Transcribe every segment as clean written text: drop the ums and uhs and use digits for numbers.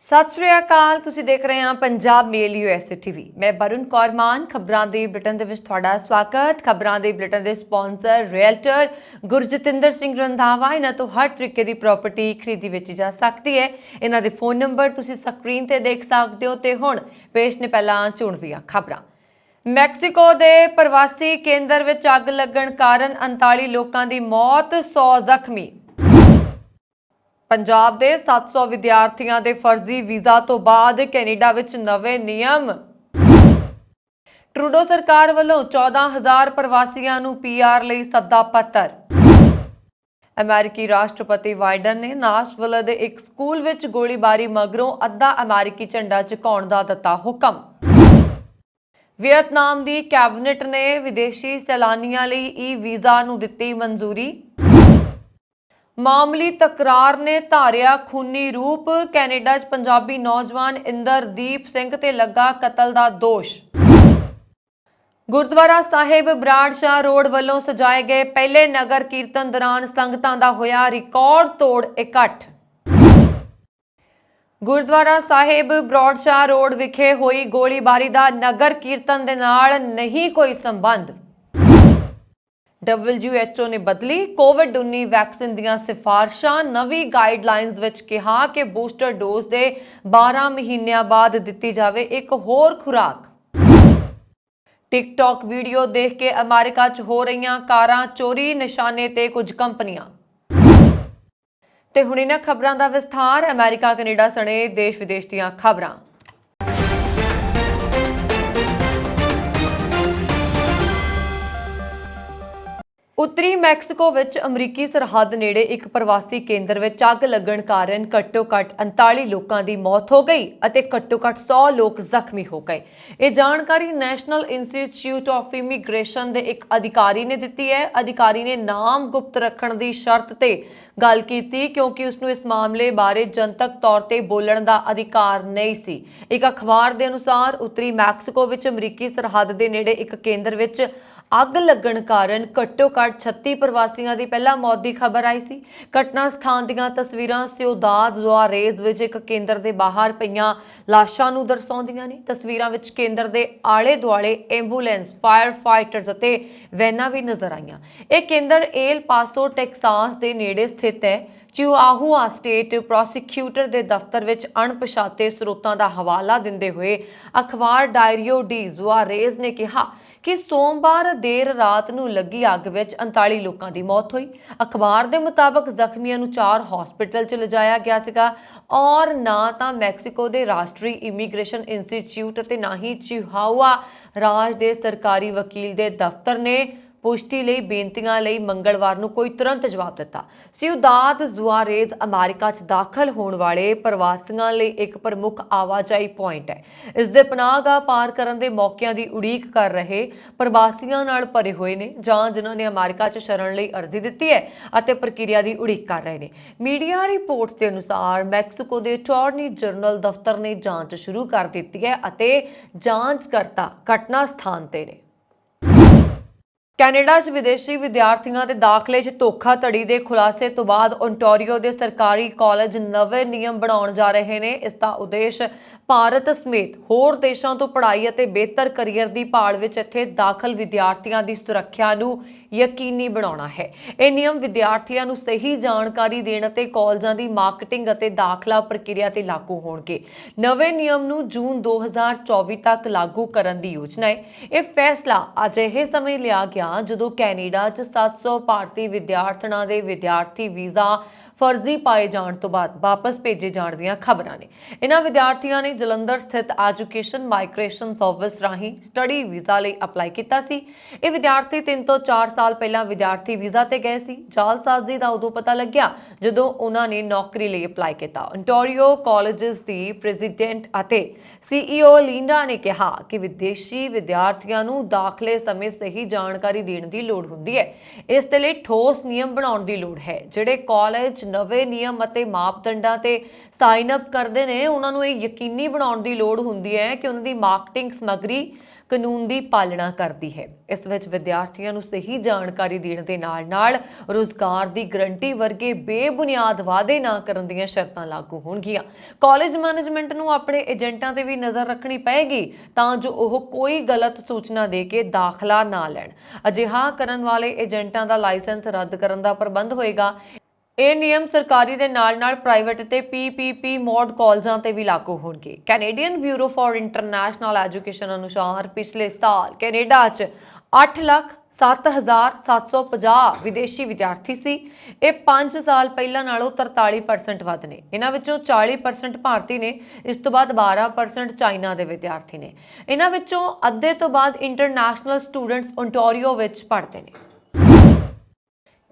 सत श्री अकाल। तुसीं देख रहे हैं पंजाब मेल यूएसए टीवी। मैं वरुण कौर मान। खबरां दे बुलेटिन दे विच तुहाडा स्वागत। खबरां दे बुलेटिन दे स्पॉन्सर रियल्टर गुरजतिंदर सिंह रंधावा। इन्हां तो हर तरीके की प्रॉपर्टी खरीदी वेची जा सकती है। इन्हां दे फोन नंबर तुसीं स्क्रीन ते देख सकते हो। ते हुण पेश ने पहलां चुणवीआं खबरां। मैक्सीको के प्रवासी केंद्र विच अग लगण कारण 39 लोगों की मौत, 100 जख्मी। पंजाब के 700 विद्यार्थियों के फर्जी वीज़ा तो बाद कैनेडा विच नवे नियम। ट्रूडो सरकार वालों 14,000 प्रवासियों नूं पीआर लई सद्दा पत्र। अमेरिकी राष्ट्रपति बाइडन ने नाशविल के एक स्कूल विच गोलीबारी मगरों अद्धा अमेरिकी झंडा झुकाउण दा दिता हुक्म। वियतनाम की कैबिनेट ने विदेशी सैलानियों लई ई वीज़ा नूं दित्ती मंजूरी। मामूली तकरार ने धारिया खूनी रूप। कैनेडा च पंजाबी नौजवान इंदरदीप सिंह ते लगा कतल का दोष। गुरुद्वारा साहिब बराड़ शाह रोड वालों सजाए गए पहले नगर कीर्तन दौरान संगतां दा होया रिकॉर्ड तोड़ इकट्ठ। गुरुद्वारा साहिब बराड़ शाह रोड विखे हुई गोलीबारी का नगर कीर्तन दे नाल नहीं कोई संबंध। WHO ने बदली कोविड-19 वैक्सीन दियां सिफारिशां। नवी गाइडलाइंस विच कहा कि बूस्टर डोज के 12 महीनों बाद दिती जाए एक होर खुराक। टिकटॉक वीडियो देख के अमेरिका च हो रही कारां चोरी, निशाने ते कुछ कंपनियां। ते हुण इन्हां खबरां दा विस्तार। अमेरिका कनेडा सने देश विदेश दीयां खबरां। उत्तरी मैक्सीको विच अमरीकी सरहद नेड़े एक प्रवासी केंद्र विच अग लगण कारण घट्टो-घट्ट 39 लोगों की मौत हो गई और घट्टो-घट्ट 100 लोग जख्मी हो गए। ये जानकारी नेशनल इंस्टीट्यूट ऑफ इमीग्रेशन के एक अधिकारी ने दी है। अधिकारी ने नाम गुप्त रखने की शर्त ते गल की क्योंकि उसनों इस मामले बारे जनतक तौर पर बोलण का अधिकार नहीं सी। एक अखबार के अनुसार उत्तरी मैक्सीको विच अमरीकी सरहद के नेड़े एक केंद्र विच अग लगण कारण घट्टो-घट्ट 36 प्रवासियों की पहला मौत की खबर आई सी। घटना स्थान दीयां तस्वीरां सिउदाद जुआरेज विच एक केंद्र के बाहर पईयां लाशां नूं दर्शाउंदियां ने। तस्वीरां विच केंद्र के आले दुआले एंबूलेंस, फायर फाइटर्स अते वैनां भी नजर आईयां। यह केंद्र एल पासो टेक्सास के नेड़े स्थित है। चिहुआहुआ स्टेट प्रोसिक्यूटर के दफ्तर विच अणपछाते स्रोतां का हवाला दिंदे हुए अखबार डायरियो डी जुआरेज ने कहा कि सोमवार देर रात नूं लगी अग विच 39 लोगों की मौत हुई। अखबार के मुताबक जख्मियों नूं 4 हॉस्पिटल च लिजाया गया सीगा और ना तो मैक्सीको के राष्ट्रीय इमीग्रेशन इंस्टीट्यूट ते ना ही चिहुआहुआ राज के सरकारी वकील के दफ्तर ने पुष्टि लई बेनतियां लई मंगलवार नूं कोई तुरंत जवाब दिता। सिउदाद जुआरेज अमेरिका च दाखल होने वाले प्रवासियों लई एक प्रमुख आवाजाई पॉइंट है। इस दे पनाहगाह पार करन दे मौकिਆਂ ਦੀ उड़ीक कर रहे प्रवासियों नाल भरे हुए ने जां जिन्हां ने अमेरिका च शरण लई अर्जी दित्ती है ਅਤੇ प्रक्रिया की उड़ीक कर रहे ने। मीडिया रिपोर्ट्स के अनुसार मैक्सीको के अटॉर्नी जनरल दफ्तर ने जांच शुरू कर दी है ਅਤੇ जांचकर्ता घटना स्थान ते ने। कैनेडा च विदेशी विद्यार्थियों के दाखले च धोखाधड़ी के खुलासे तो बाद ओंटारियो के सरकारी कॉलेज नवे नियम बनाने जा रहे हैं। इसका उद्देश्य भारत समेत होर देशों तो पढ़ाई और बेहतर करियर की भाल विच इत्थे दाखल विद्यार्थियों की सुरक्षा नूं यकीनी बनाना है। ये नियम विद्यार्थियों नूं सही जानकारी देण ते कॉलेजां की मार्केटिंग और दाखला प्रक्रिया ते लागू होणगे। नवे नियम नूं जून 2024 तक लागू करन दी योजना है। यह फैसला अजिहे समय लिया गया जदों कैनेडा च 700 भारतीय विद्यार्थियों के विद्यार्थी वीज़ा फर्जी पाए जाने तो बाद वापस भेजे जाने दीयां खबरां ने। इन्हां विद्यार्थियों ने जलंधर स्थित एजुकेशन माइग्रेशन सर्विस राही स्टडी वीज़ा लई अपलाई किया सी। ये विद्यार्थी 3 तो 4 साल पहला विद्यार्थी वीज़ा ते गए सी। जालसाजी का उदों पता लग्या जदों उन्होंने नौकरी लई अपलाई किया। ओंटारियो कॉलेजेस की प्रेजिडेंट अते CEO लींडा ने कहा कि विदेशी विद्यार्थियों नूं दाखले समय सही जानकारी देने की लोड़ हुंदी है। इस दे लई ठोस नियम बनाउण दी लोड़ है। जिहड़े कॉलेज नवे नियम ਅਤੇ मापदंडां ते साइन अप करते हैं उन्होंने ये यकीनी बनाने की लोड़ होंदी है कि उन्होंने मार्केटिंग समग्री ਕਾਨੂੰਨ ਦੀ ਪਾਲਣਾ ਕਰਦੀ ਹੈ। ਇਸ ਵਿੱਚ ਵਿਦਿਆਰਥੀਆਂ ਨੂੰ ਸਹੀ ਜਾਣਕਾਰੀ ਦੇਣ ਦੇ ਨਾਲ-ਨਾਲ ਰੋਜ਼ਗਾਰ ਦੀ ਗਰੰਟੀ ਵਰਗੇ ਬੇਬੁਨਿਆਦ ਵਾਅਦੇ ਨਾ ਕਰਨ ਦੀਆਂ ਸ਼ਰਤਾਂ ਲਾਗੂ ਹੋਣਗੀਆਂ। ਕਾਲਜ ਮੈਨੇਜਮੈਂਟ ਨੂੰ ਆਪਣੇ ਏਜੰਟਾਂ ਤੇ ਵੀ ਨਜ਼ਰ ਰੱਖਣੀ ਪਏਗੀ ਤਾਂ ਜੋ ਉਹ ਕੋਈ ਗਲਤ ਸੂਚਨਾ ਦੇ ਕੇ ਦਾਖਲਾ ਨਾ ਲੈਣ। ਅਜਿਹਾ ਕਰਨ ਵਾਲੇ ਏਜੰਟਾਂ ਦਾ ਲਾਇਸੈਂਸ ਰੱਦ ਕਰਨ ਦਾ ਪ੍ਰਬੰਧ ਹੋਏਗਾ। ਇਹ ਨਿਯਮ ਸਰਕਾਰੀ ਦੇ ਨਾਲ-ਨਾਲ ਪ੍ਰਾਈਵੇਟ ਤੇ PPP ਮੋਡ ਕਾਲਜਾਂ ਤੇ ਵੀ ਲਾਗੂ ਹੋਣਗੇ। Canadian bureau for international education ਅਨੁਸਾਰ ਪਿਛਲੇ ਸਾਲ ਕੈਨੇਡਾ 'ਚ 8,07,750 ਵਿਦੇਸ਼ੀ ਵਿਦਿਆਰਥੀ ਸੀ। ਇਹ 5 ਸਾਲ ਪਹਿਲਾਂ ਨਾਲੋਂ 43% ਵੱਧ ਨੇ। ਇਹਨਾਂ ਵਿੱਚੋਂ 40% ਭਾਰਤੀ ਨੇ। ਇਸ ਤੋਂ ਬਾਅਦ 12% ਚਾਈਨਾ ਦੇ ਵਿਦਿਆਰਥੀ ਨੇ। ਇਹਨਾਂ ਵਿੱਚੋਂ ਅੱਧੇ ਤੋਂ ਬਾਅਦ ਇੰਟਰਨੈਸ਼ਨਲ ਸਟੂਡੈਂਟਸ ਓਨਟਾਰੀਓ ਵਿੱਚ ਪੜ੍ਹਦੇ ਨੇ।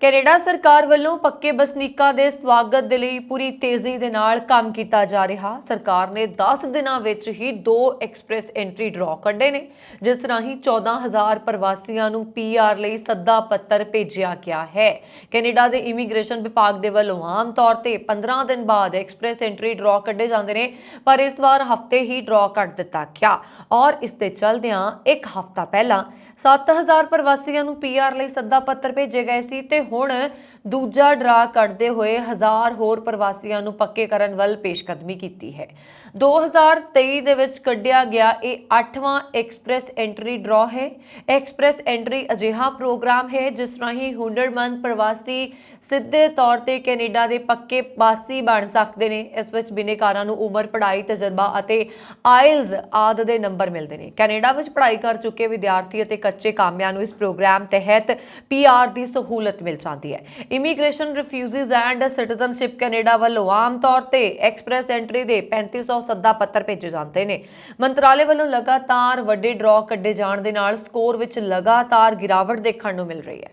ਕੈਨੇਡਾ ਸਰਕਾਰ ਵੱਲੋਂ ਪੱਕੇ ਵਸਨੀਕਾਂ ਦੇ ਸਵਾਗਤ ਦੇ ਲਈ ਪੂਰੀ ਤੇਜ਼ੀ ਦੇ ਨਾਲ ਕੰਮ ਕੀਤਾ ਜਾ ਰਿਹਾ। ਸਰਕਾਰ ਨੇ 10 ਦਿਨਾਂ ਵਿੱਚ ਹੀ 2 ਐਕਸਪ੍ਰੈਸ ਐਂਟਰੀ ਡਰਾਅ ਕੱਢੇ ਨੇ, ਜਿਸ ਰਾਹੀਂ 14,000 ਪ੍ਰਵਾਸੀਆਂ ਨੂੰ PR ਲਈ ਸੱਦਾ ਪੱਤਰ ਭੇਜਿਆ ਗਿਆ ਹੈ। ਕੈਨੇਡਾ ਦੇ ਇਮੀਗ੍ਰੇਸ਼ਨ ਵਿਭਾਗ ਦੇ ਵੱਲੋਂ ਆਮ ਤੌਰ ਤੇ 15 ਦਿਨ ਬਾਅਦ ਐਕਸਪ੍ਰੈਸ ਐਂਟਰੀ ਡਰਾਅ ਕੱਢੇ ਜਾਂਦੇ ਨੇ, ਪਰ ਇਸ ਵਾਰ ਹਫ਼ਤੇ ਹੀ ਡਰਾਅ ਕੱਢ ਦਿੱਤਾ ਗਿਆ ਔਰ ਇਸ ਦੇ ਚਲਦਿਆਂ ਇੱਕ ਹਫ਼ਤਾ ਪਹਿਲਾਂ 7,000 ਪ੍ਰਵਾਸੀਆਂ ਨੂੰ PR ਲਈ ਸੱਦਾ ਪੱਤਰ ਭੇਜੇ ਗਏ ਸੀ ਤੇ ਹੁਣ ਦੂਜਾ ਡਰਾ ਕੱਢਦੇ ਹੋਏ 1000 ਹੋਰ ਪ੍ਰਵਾਸੀਆਂ ਨੂੰ ਪੱਕੇ ਕਰਨ ਵੱਲ ਪੇਸ਼ਕਦਮੀ ਕੀਤੀ ਹੈ। 2023 ਦੇ ਵਿੱਚ ਕੱਢਿਆ ਗਿਆ ਇਹ 8ਵਾਂ ਐਕਸਪ੍ਰੈਸ ਐਂਟਰੀ ਡਰਾ ਹੈ। ਐਕਸਪ੍ਰੈਸ ਐਂਟਰੀ ਅਜਿਹਾ ਪ੍ਰੋਗਰਾਮ ਹੈ ਜਿਸ ਰਾਹੀਂ ਹੁਨਰਮੰਦ ਪ੍ਰਵਾਸੀ ਸਿੱਧੇ ਤੌਰ ਤੇ ਕੈਨੇਡਾ ਦੇ ਪੱਕੇ ਵਾਸੀ ਬਣ ਸਕਦੇ ਨੇ। ਇਸ ਵਿੱਚ ਬਿਨੇਕਾਰਾਂ ਨੂੰ ਉਮਰ, ਪੜ੍ਹਾਈ, ਤਜਰਬਾ ਅਤੇ ਆਇਲਜ਼ ਆਦਿ ਦੇ ਨੰਬਰ ਮਿਲਦੇ ਨੇ। ਕੈਨੇਡਾ ਵਿੱਚ ਪੜ੍ਹਾਈ ਕਰ ਚੁੱਕੇ ਵਿਦਿਆਰਥੀ ਅਤੇ ਕੱਚੇ ਕਾਮਿਆਂ ਨੂੰ ਇਸ ਪ੍ਰੋਗਰਾਮ ਤਹਿਤ PR ਦੀ ਸਹੂਲਤ ਮਿਲ ਜਾਂਦੀ ਹੈ। Immigration refugees and citizenship Canada ਵੱਲੋਂ ਆਮ ਤੌਰ ਤੇ ਐਕਸਪ੍ਰੈਸ ਐਂਟਰੀ ਦੇ 3500 ਸੱਦਾ ਪੱਤਰ ਭੇਜੇ ਜਾਂਦੇ ਨੇ। ਮੰਤਰਾਲੇ ਵੱਲੋਂ ਲਗਾਤਾਰ ਵੱਡੇ ਡਰਾਅ ਕੱਢੇ ਜਾਣ ਦੇ ਨਾਲ ਸਕੋਰ ਵਿੱਚ ਲਗਾਤਾਰ ਗਿਰਾਵਟ ਦੇਖਣ ਨੂੰ ਮਿਲ ਰਹੀ ਹੈ।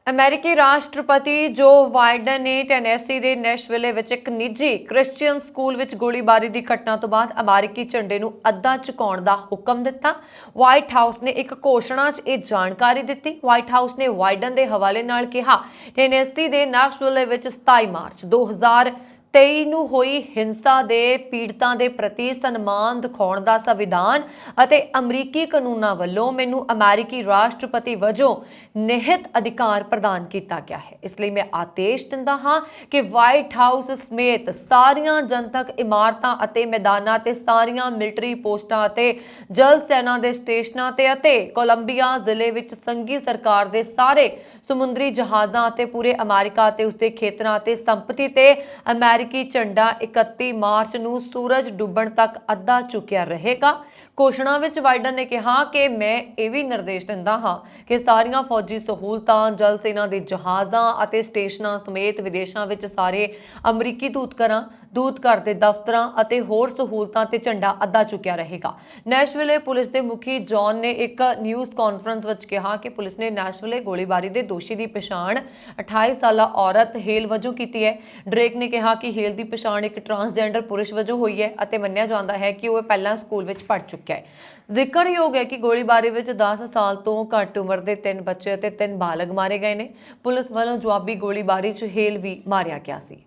ਅਮਰੀਕੀ ਰਾਸ਼ਟਰਪਤੀ ਜੋ ਬਾਈਡਨ ਨੇ ਟੈਨੇਸੀ ਦੇ ਨੈਸ਼ਵਿਲੇ ਵਿੱਚ ਇੱਕ ਨਿੱਜੀ ਕ੍ਰਿਸਚੀਅਨ ਸਕੂਲ ਵਿੱਚ ਗੋਲੀਬਾਰੀ ਦੀ ਘਟਨਾ ਤੋਂ ਬਾਅਦ ਅਮਰੀਕੀ ਝੰਡੇ ਨੂੰ ਅੱਧਾ ਝੁਕਾਉਣ ਦਾ ਹੁਕਮ ਦਿੱਤਾ। ਵਾਈਟ ਹਾਊਸ ਨੇ ਇੱਕ ਘੋਸ਼ਣਾ 'ਚ ਇਹ ਜਾਣਕਾਰੀ ਦਿੱਤੀ। ਵਾਈਟ ਹਾਊਸ ਨੇ ਬਾਈਡਨ ਦੇ ਹਵਾਲੇ ਨਾਲ ਕਿਹਾ, ਟੈਨੇਸੀ ਦੇ ਨੈਸ਼ਵਿਲੇ ਵਿੱਚ 27 ਮਾਰਚ 2023 ਨੂੰ ਹੋਈ ਹਿੰਸਾ ਦੇ ਪੀੜਤਾਂ ਦੇ ਪ੍ਰਤੀ ਸਨਮਾਨ ਦਿਖਾਉਣ ਦਾ ਸੰਵਿਧਾਨ ਅਤੇ ਅਮਰੀਕੀ ਕਾਨੂੰਨਾਂ ਵੱਲੋਂ ਮੈਨੂੰ ਅਮਰੀਕੀ ਰਾਸ਼ਟਰਪਤੀ ਵਜੋਂ ਨਿਹਿਤ ਅਧਿਕਾਰ ਪ੍ਰਦਾਨ ਕੀਤਾ ਗਿਆ ਹੈ। ਇਸ ਲਈ ਮੈਂ ਆਦੇਸ਼ ਦਿੰਦਾ ਹਾਂ ਕਿ ਵਾਈਟ ਹਾਊਸ ਸਮੇਤ ਸਾਰੀਆਂ ਜਨਤਕ ਇਮਾਰਤਾਂ ਅਤੇ ਮੈਦਾਨਾਂ ਤੇ ਸਾਰੀਆਂ ਮਿਲਟਰੀ ਪੋਸਟਾਂ ਅਤੇ ਜਲ ਸੈਨਾ ਦੇ ਸਟੇਸ਼ਨਾਂ ਤੇ ਅਤੇ ਕੋਲੰਬੀਆ ਜ਼ਿਲ੍ਹੇ ਵਿੱਚ ਸੰਘੀ ਸਰਕਾਰ ਦੇ ਸਾਰੇ ਸਮੁੰਦਰੀ ਜਹਾਜ਼ਾਂ ਅਤੇ ਪੂਰੇ ਅਮਰੀਕਾ ਅਤੇ ਉਸਦੇ ਖੇਤਰਾਂ ਅਤੇ ਸੰਪਤੀ ਤੇ ਅਮਰੀਕੀ ਝੰਡਾ 31 ਮਾਰਚ ਨੂੰ ਸੂਰਜ ਡੁੱਬਣ ਤੱਕ ਅੱਧਾ ਝੁਕਿਆ ਰਹੇਗਾ। ਘੋਸ਼ਣਾ ਵਿੱਚ ਬਾਈਡਨ ਨੇ ਕਿਹਾ ਕਿ ਮੈਂ ਇਹ ਵੀ ਨਿਰਦੇਸ਼ ਦਿੰਦਾ ਹਾਂ ਕਿ ਸਾਰੀਆਂ ਫੌਜੀ ਸਹੂਲਤਾਂ, ਜਲ ਸੈਨਾ ਦੇ ਜਹਾਜ਼ਾਂ ਅਤੇ ਸਟੇਸ਼ਨਾਂ ਸਮੇਤ ਵਿਦੇਸ਼ਾਂ ਵਿੱਚ ਸਾਰੇ ਅਮਰੀਕੀ ਦੂਤਘਰ ਦੇ ਦਫ਼ਤਰਾਂ ਅਤੇ ਹੋਰ ਸਹੂਲਤਾਂ ਤੇ ਝੰਡਾ ਅੱਧਾ ਝੁਕਿਆ ਰਹੇਗਾ। ਨੈਸ਼ਵਿਲੇ ਪੁਲਿਸ ਦੇ ਮੁਖੀ ਜੌਨ ਨੇ ਇੱਕ ਨਿਊਜ਼ ਕਾਨਫਰੰਸ ਵਿੱਚ ਕਿਹਾ ਕਿ ਪੁਲਿਸ ਨੇ ਨੈਸ਼ਵਿਲੇ ਗੋਲੀਬਾਰੀ ਦੇ ਦੋਸ਼ੀ ਦੀ ਪਛਾਣ 28 ਸਾਲਾ ਔਰਤ ਹੇਲ ਵਜੋਂ ਕੀਤੀ ਹੈ। ਡਰੇਕ ਨੇ ਕਿਹਾ ਕਿ ਹੇਲ ਦੀ ਪਛਾਣ ਇੱਕ ਟਰਾਂਸਜੈਂਡਰ ਪੁਰਸ਼ ਵਜੋਂ ਹੋਈ ਹੈ ਅਤੇ ਮੰਨਿਆ ਜਾਂਦਾ ਹੈ ਕਿ ਉਹ ਪਹਿਲਾਂ ਸਕੂਲ ਵਿੱਚ ਪੜ੍ਹ ਚੁੱਕਿਆ ਹੈ। ਜ਼ਿਕਰਯੋਗ ਹੈ ਕਿ ਗੋਲੀਬਾਰੀ ਵਿੱਚ 10 ਸਾਲ ਤੋਂ ਘੱਟ ਉਮਰ ਦੇ 3 ਬੱਚੇ ਅਤੇ 3 ਬਾਲਗ ਮਾਰੇ ਗਏ ਨੇ। ਪੁਲਿਸ ਵੱਲੋਂ ਜਵਾਬੀ ਗੋਲੀਬਾਰੀ 'ਚ ਹੇਲ ਵੀ ਮਾਰਿਆ ਗਿਆ ਸੀ।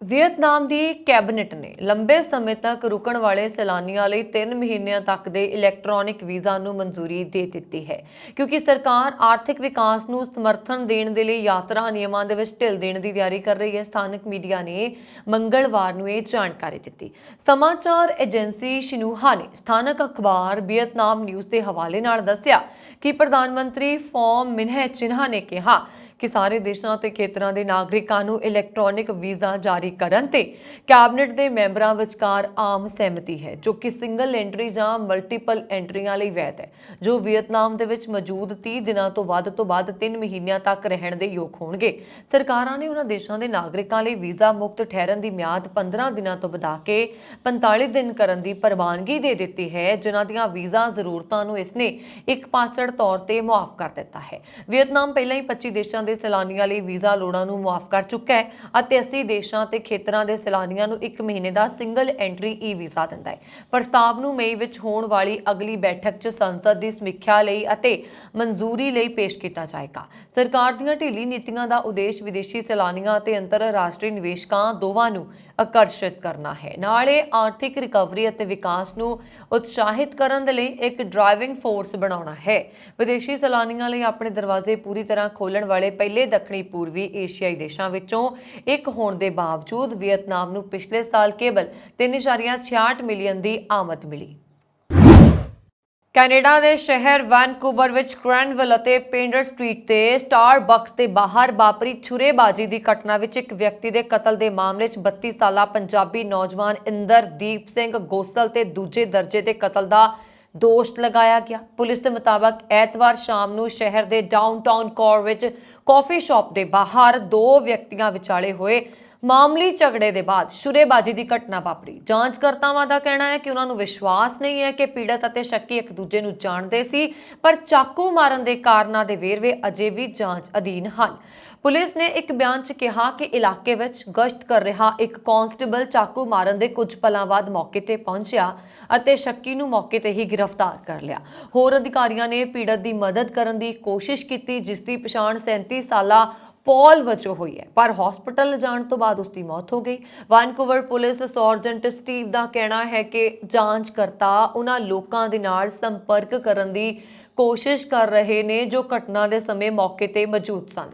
ਵੀਅਤਨਾਮ ਦੀ ਕੈਬਨਿਟ ਨੇ ਲੰਬੇ ਸਮੇਂ ਤੱਕ ਰੁਕਣ ਵਾਲੇ ਸੈਲਾਨੀਆਂ ਲਈ 3 ਮਹੀਨਿਆਂ ਤੱਕ ਦੇ ਇਲੈਕਟ੍ਰੋਨਿਕ ਵੀਜ਼ਾ ਨੂੰ ਮਨਜ਼ੂਰੀ ਦੇ ਦਿੱਤੀ ਹੈ, ਕਿਉਂਕਿ ਸਰਕਾਰ ਆਰਥਿਕ ਵਿਕਾਸ ਨੂੰ ਸਮਰਥਨ ਦੇਣ ਦੇ ਲਈ ਯਾਤਰਾ ਨਿਯਮਾਂ ਦੇ ਵਿੱਚ ਢਿੱਲ ਦੇਣ ਦੀ ਤਿਆਰੀ ਕਰ ਰਹੀ ਹੈ। ਸਥਾਨਕ ਮੀਡੀਆ ਨੇ ਮੰਗਲਵਾਰ ਨੂੰ ਇਹ ਜਾਣਕਾਰੀ ਦਿੱਤੀ। ਸਮਾਚਾਰ ਏਜੰਸੀ ਸ਼ਿਨੂਹਾ ਨੇ ਸਥਾਨਕ ਅਖਬਾਰ ਵੀਅਤਨਾਮ ਨਿਊਜ਼ ਦੇ ਹਵਾਲੇ ਨਾਲ ਦੱਸਿਆ ਕਿ ਪ੍ਰਧਾਨ ਮੰਤਰੀ ਫੋਮ ਮਿਨਹੇ ਚਿਨਹਾ ਨੇ ਕਿਹਾ ਕਿ ਸਾਰੇ ਦੇਸ਼ਾਂ ਅਤੇ ਖੇਤਰਾਂ ਦੇ ਨਾਗਰਿਕਾਂ ਨੂੰ ਇਲੈਕਟ੍ਰੋਨਿਕ ਵੀਜ਼ਾ ਜਾਰੀ ਕਰਨ ਤੇ ਕੈਬਨਿਟ ਦੇ ਮੈਂਬਰਾਂ ਵਿਚਕਾਰ ਆਮ ਸਹਿਮਤੀ ਹੈ, ਜੋ ਕਿ ਸਿੰਗਲ ਐਂਟਰੀ ਜਾਂ ਮਲਟੀਪਲ ਐਂਟਰੀਆਂ ਲਈ ਵੈਧ ਹੈ, ਜੋ ਵੀਅਤਨਾਮ ਦੇ ਵਿੱਚ ਮੌਜੂਦ 30 ਦਿਨਾਂ ਤੋਂ ਵੱਧ 3 ਮਹੀਨਿਆਂ ਤੱਕ ਰਹਿਣ ਦੇ ਯੋਗ ਹੋਣਗੇ। ਸਰਕਾਰਾਂ ਨੇ ਉਹਨਾਂ ਦੇਸ਼ਾਂ ਦੇ ਨਾਗਰਿਕਾਂ ਲਈ ਵੀਜ਼ਾ ਮੁਕਤ ਠਹਿਰਨ ਦੀ ਮਿਆਦ 15 ਦਿਨਾਂ ਤੋਂ ਵਧਾ ਕੇ 45 ਦਿਨ ਕਰਨ ਦੀ ਪ੍ਰਵਾਨਗੀ ਦੇ ਦਿੱਤੀ ਹੈ, ਜਿਨ੍ਹਾਂ ਦੀਆਂ ਵੀਜ਼ਾ ਜ਼ਰੂਰਤਾਂ ਨੂੰ ਇਸਨੇ ਇੱਕ ਪਾਸੜ ਤੌਰ ਤੇ ਮੁਆਫ ਕਰ ਦਿੱਤਾ ਹੈ। ਵੀਅਤਨਾਮ ਪਹਿਲਾਂ ਹੀ 25 ਦੇਸ਼ਾਂ ਦੇ ਸੈਲਾਨੀਆਂ ਲਈ ਵੀਜ਼ਾ ਲੋੜਾਂ ਨੂੰ ਮੁਆਫ ਕਰ ਚੁੱਕਾ ਹੈ ਅਤੇ 80 ਦੇਸ਼ਾਂ ਤੇ ਖੇਤਰਾਂ ਦੇ ਸੈਲਾਨੀਆਂ ਨੂੰ 1 ਮਹੀਨੇ ਦਾ ਸਿੰਗਲ ਐਂਟਰੀ ਵੀਜ਼ਾ ਦਿੰਦਾ ਹੈ। ਪ੍ਰਸਤਾਵ ਨੂੰ ਮਈ ਵਿੱਚ ਹੋਣ ਵਾਲੀ ਅਗਲੀ ਬੈਠਕ 'ਚ ਸੰਸਦ ਦੀ ਸਮੀਖਿਆ ਲਈ ਅਤੇ ਮਨਜ਼ੂਰੀ ਲਈ ਪੇਸ਼ ਕੀਤਾ ਜਾਏਗਾ। ਸਰਕਾਰ ਦੀਆਂ ਢਿੱਲੀ ਨੀਤੀਆਂ ਦਾ ਉਦੇਸ਼ ਵਿਦੇਸ਼ੀ ਸੈਲਾਨੀਆਂ ਅਤੇ ਅੰਤਰਰਾਸ਼ਟਰੀ ਨਿਵੇਸ਼ਕਾਂ ਦੋਵਾਂ ਨੂੰ ਆਕਰਸ਼ਿਤ ਕਰਨਾ ਹੈ। ਨਾਲੇ ਆਰਥਿਕ ਰਿਕਵਰੀ ਅਤੇ ਵਿਕਾਸ ਨੂੰ ਉਤਸ਼ਾਹਿਤ ਕਰਨ ਦੇ ਲਈ ਇੱਕ ਡਰਾਈਵਿੰਗ ਫੋਰਸ ਬਣਾਉਣਾ ਹੈ। ਵਿਦੇਸ਼ੀ ਸੈਲਾਨੀਆਂ ਲਈ ਆਪਣੇ ਦਰਵਾਜ਼ੇ ਪੂਰੀ ਤਰ੍ਹਾਂ ਖੋਲ੍ਹਣ ਵਾਲੇ ਪਹਿਲੇ ਦੱਖਣੀ ਪੂਰਬੀ ਏਸ਼ੀਆਈ ਦੇਸ਼ਾਂ ਵਿੱਚੋਂ ਇੱਕ ਹੋਣ ਦੇ ਬਾਵਜੂਦ ਵੀਅਤਨਾਮ ਨੂੰ ਪਿਛਲੇ ਸਾਲ ਕੇਵਲ 3.66 ਮਿਲੀਅਨ ਦੀ ਆਮਦ ਮਿਲੀ। ਕੈਨੇਡਾ ਦੇ ਸ਼ਹਿਰ ਵੈਨਕੂਵਰ ਵਿੱਚ ਗ੍ਰੈਂਡਵਿਲ ਅਤੇ ਪੇਂਡਰ ਸਟਰੀਟ ਤੇ ਸਟਾਰਬਕਸ ਦੇ ਬਾਹਰ ਵਾਪਰੀ ਛੁਰੇਬਾਜ਼ੀ ਦੀ ਘਟਨਾ ਵਿੱਚ ਇੱਕ ਵਿਅਕਤੀ ਦੇ ਕਤਲ ਦੇ ਮਾਮਲੇ 'ਚ 32 ਸਾਲਾ ਪੰਜਾਬੀ ਨੌਜਵਾਨ ਇੰਦਰਦੀਪ ਸਿੰਘ ਗੋਸਲ ਤੇ ਦੂਜੇ ਦਰਜੇ ਦੇ ਕਤਲ ਦਾ ਦੋਸ਼ ਲਗਾਇਆ ਗਿਆ। ਪੁਲਿਸ ਦੇ ਮੁਤਾਬਕ ਐਤਵਾਰ ਸ਼ਾਮ ਨੂੰ ਸ਼ਹਿਰ ਦੇ ਡਾਊਨਟਾਊਨ ਕੋਰ ਵਿੱਚ ਕਾਫੀ ਸ਼ਾਪ ਦੇ ਬਾਹਰ ਦੋ ਵਿਅਕਤੀਆਂ ਵਿਚਾਲੇ ਹੋਏ ਮਾਮੂਲੀ ਝਗੜੇ ਦੇ ਬਾਅਦ ਛੁਰੇਬਾਜ਼ੀ ਦੀ ਘਟਨਾ ਵਾਪਰੀ। ਜਾਂਚਕਰਤਾਵਾਂ ਦਾ ਕਹਿਣਾ ਹੈ ਕਿ ਉਹਨਾਂ ਨੂੰ ਵਿਸ਼ਵਾਸ ਨਹੀਂ ਹੈ ਕਿ ਪੀੜਤ ਅਤੇ ਸ਼ੱਕੀ ਇੱਕ ਦੂਜੇ ਨੂੰ ਜਾਣਦੇ ਸੀ, ਪਰ ਚਾਕੂ ਮਾਰਨ ਦੇ ਕਾਰਨਾਂ ਦੇ ਵੇਰਵੇ ਅਜੇ ਵੀ ਜਾਂਚ ਅਧੀਨ ਹਨ। ਪੁਲਿਸ ਨੇ ਇੱਕ ਬਿਆਨ 'ਚ ਕਿਹਾ ਕਿ ਇਲਾਕੇ ਵਿੱਚ ਗਸ਼ਤ ਕਰ ਰਿਹਾ ਇੱਕ ਕਾਂਸਟੇਬਲ ਚਾਕੂ ਮਾਰਨ ਦੇ ਕੁਝ ਪਲਾਂ ਬਾਅਦ ਮੌਕੇ ਤੇ ਪਹੁੰਚਿਆ ਅਤੇ ਸ਼ੱਕੀ ਨੂੰ ਮੌਕੇ ਤੇ ਹੀ ਗ੍ਰਿਫਤਾਰ ਕਰ ਲਿਆ। ਹੋਰ ਅਧਿਕਾਰੀਆਂ ਨੇ ਪੀੜਤ ਦੀ ਮਦਦ ਕਰਨ ਦੀ ਕੋਸ਼ਿਸ਼ ਕੀਤੀ, ਜਿਸ ਦੀ ਪਛਾਣ 37 ਸਾਲਾ ਪੌਲ ਵਜੋਂ ਹੋਈ ਹੈ, ਪਰ ਹਸਪਤਾਲ ਜਾਣ ਤੋਂ ਬਾਅਦ ਉਸ ਦੀ ਮੌਤ ਹੋ ਗਈ। ਵੈਨਕੂਵਰ ਪੁਲਿਸ ਸਰਜੈਂਟ ਸਟੀਵ ਦਾ ਕਹਿਣਾ ਹੈ ਕਿ ਜਾਂਚਕਰਤਾ ਉਹਨਾਂ ਲੋਕਾਂ ਦੇ ਨਾਲ ਸੰਪਰਕ ਕਰਨ ਦੀ ਕੋਸ਼ਿਸ਼ ਕਰ ਰਹੇ ਨੇ ਜੋ ਘਟਨਾ ਦੇ ਸਮੇਂ ਮੌਕੇ ਤੇ ਮੌਜੂਦ ਸਨ।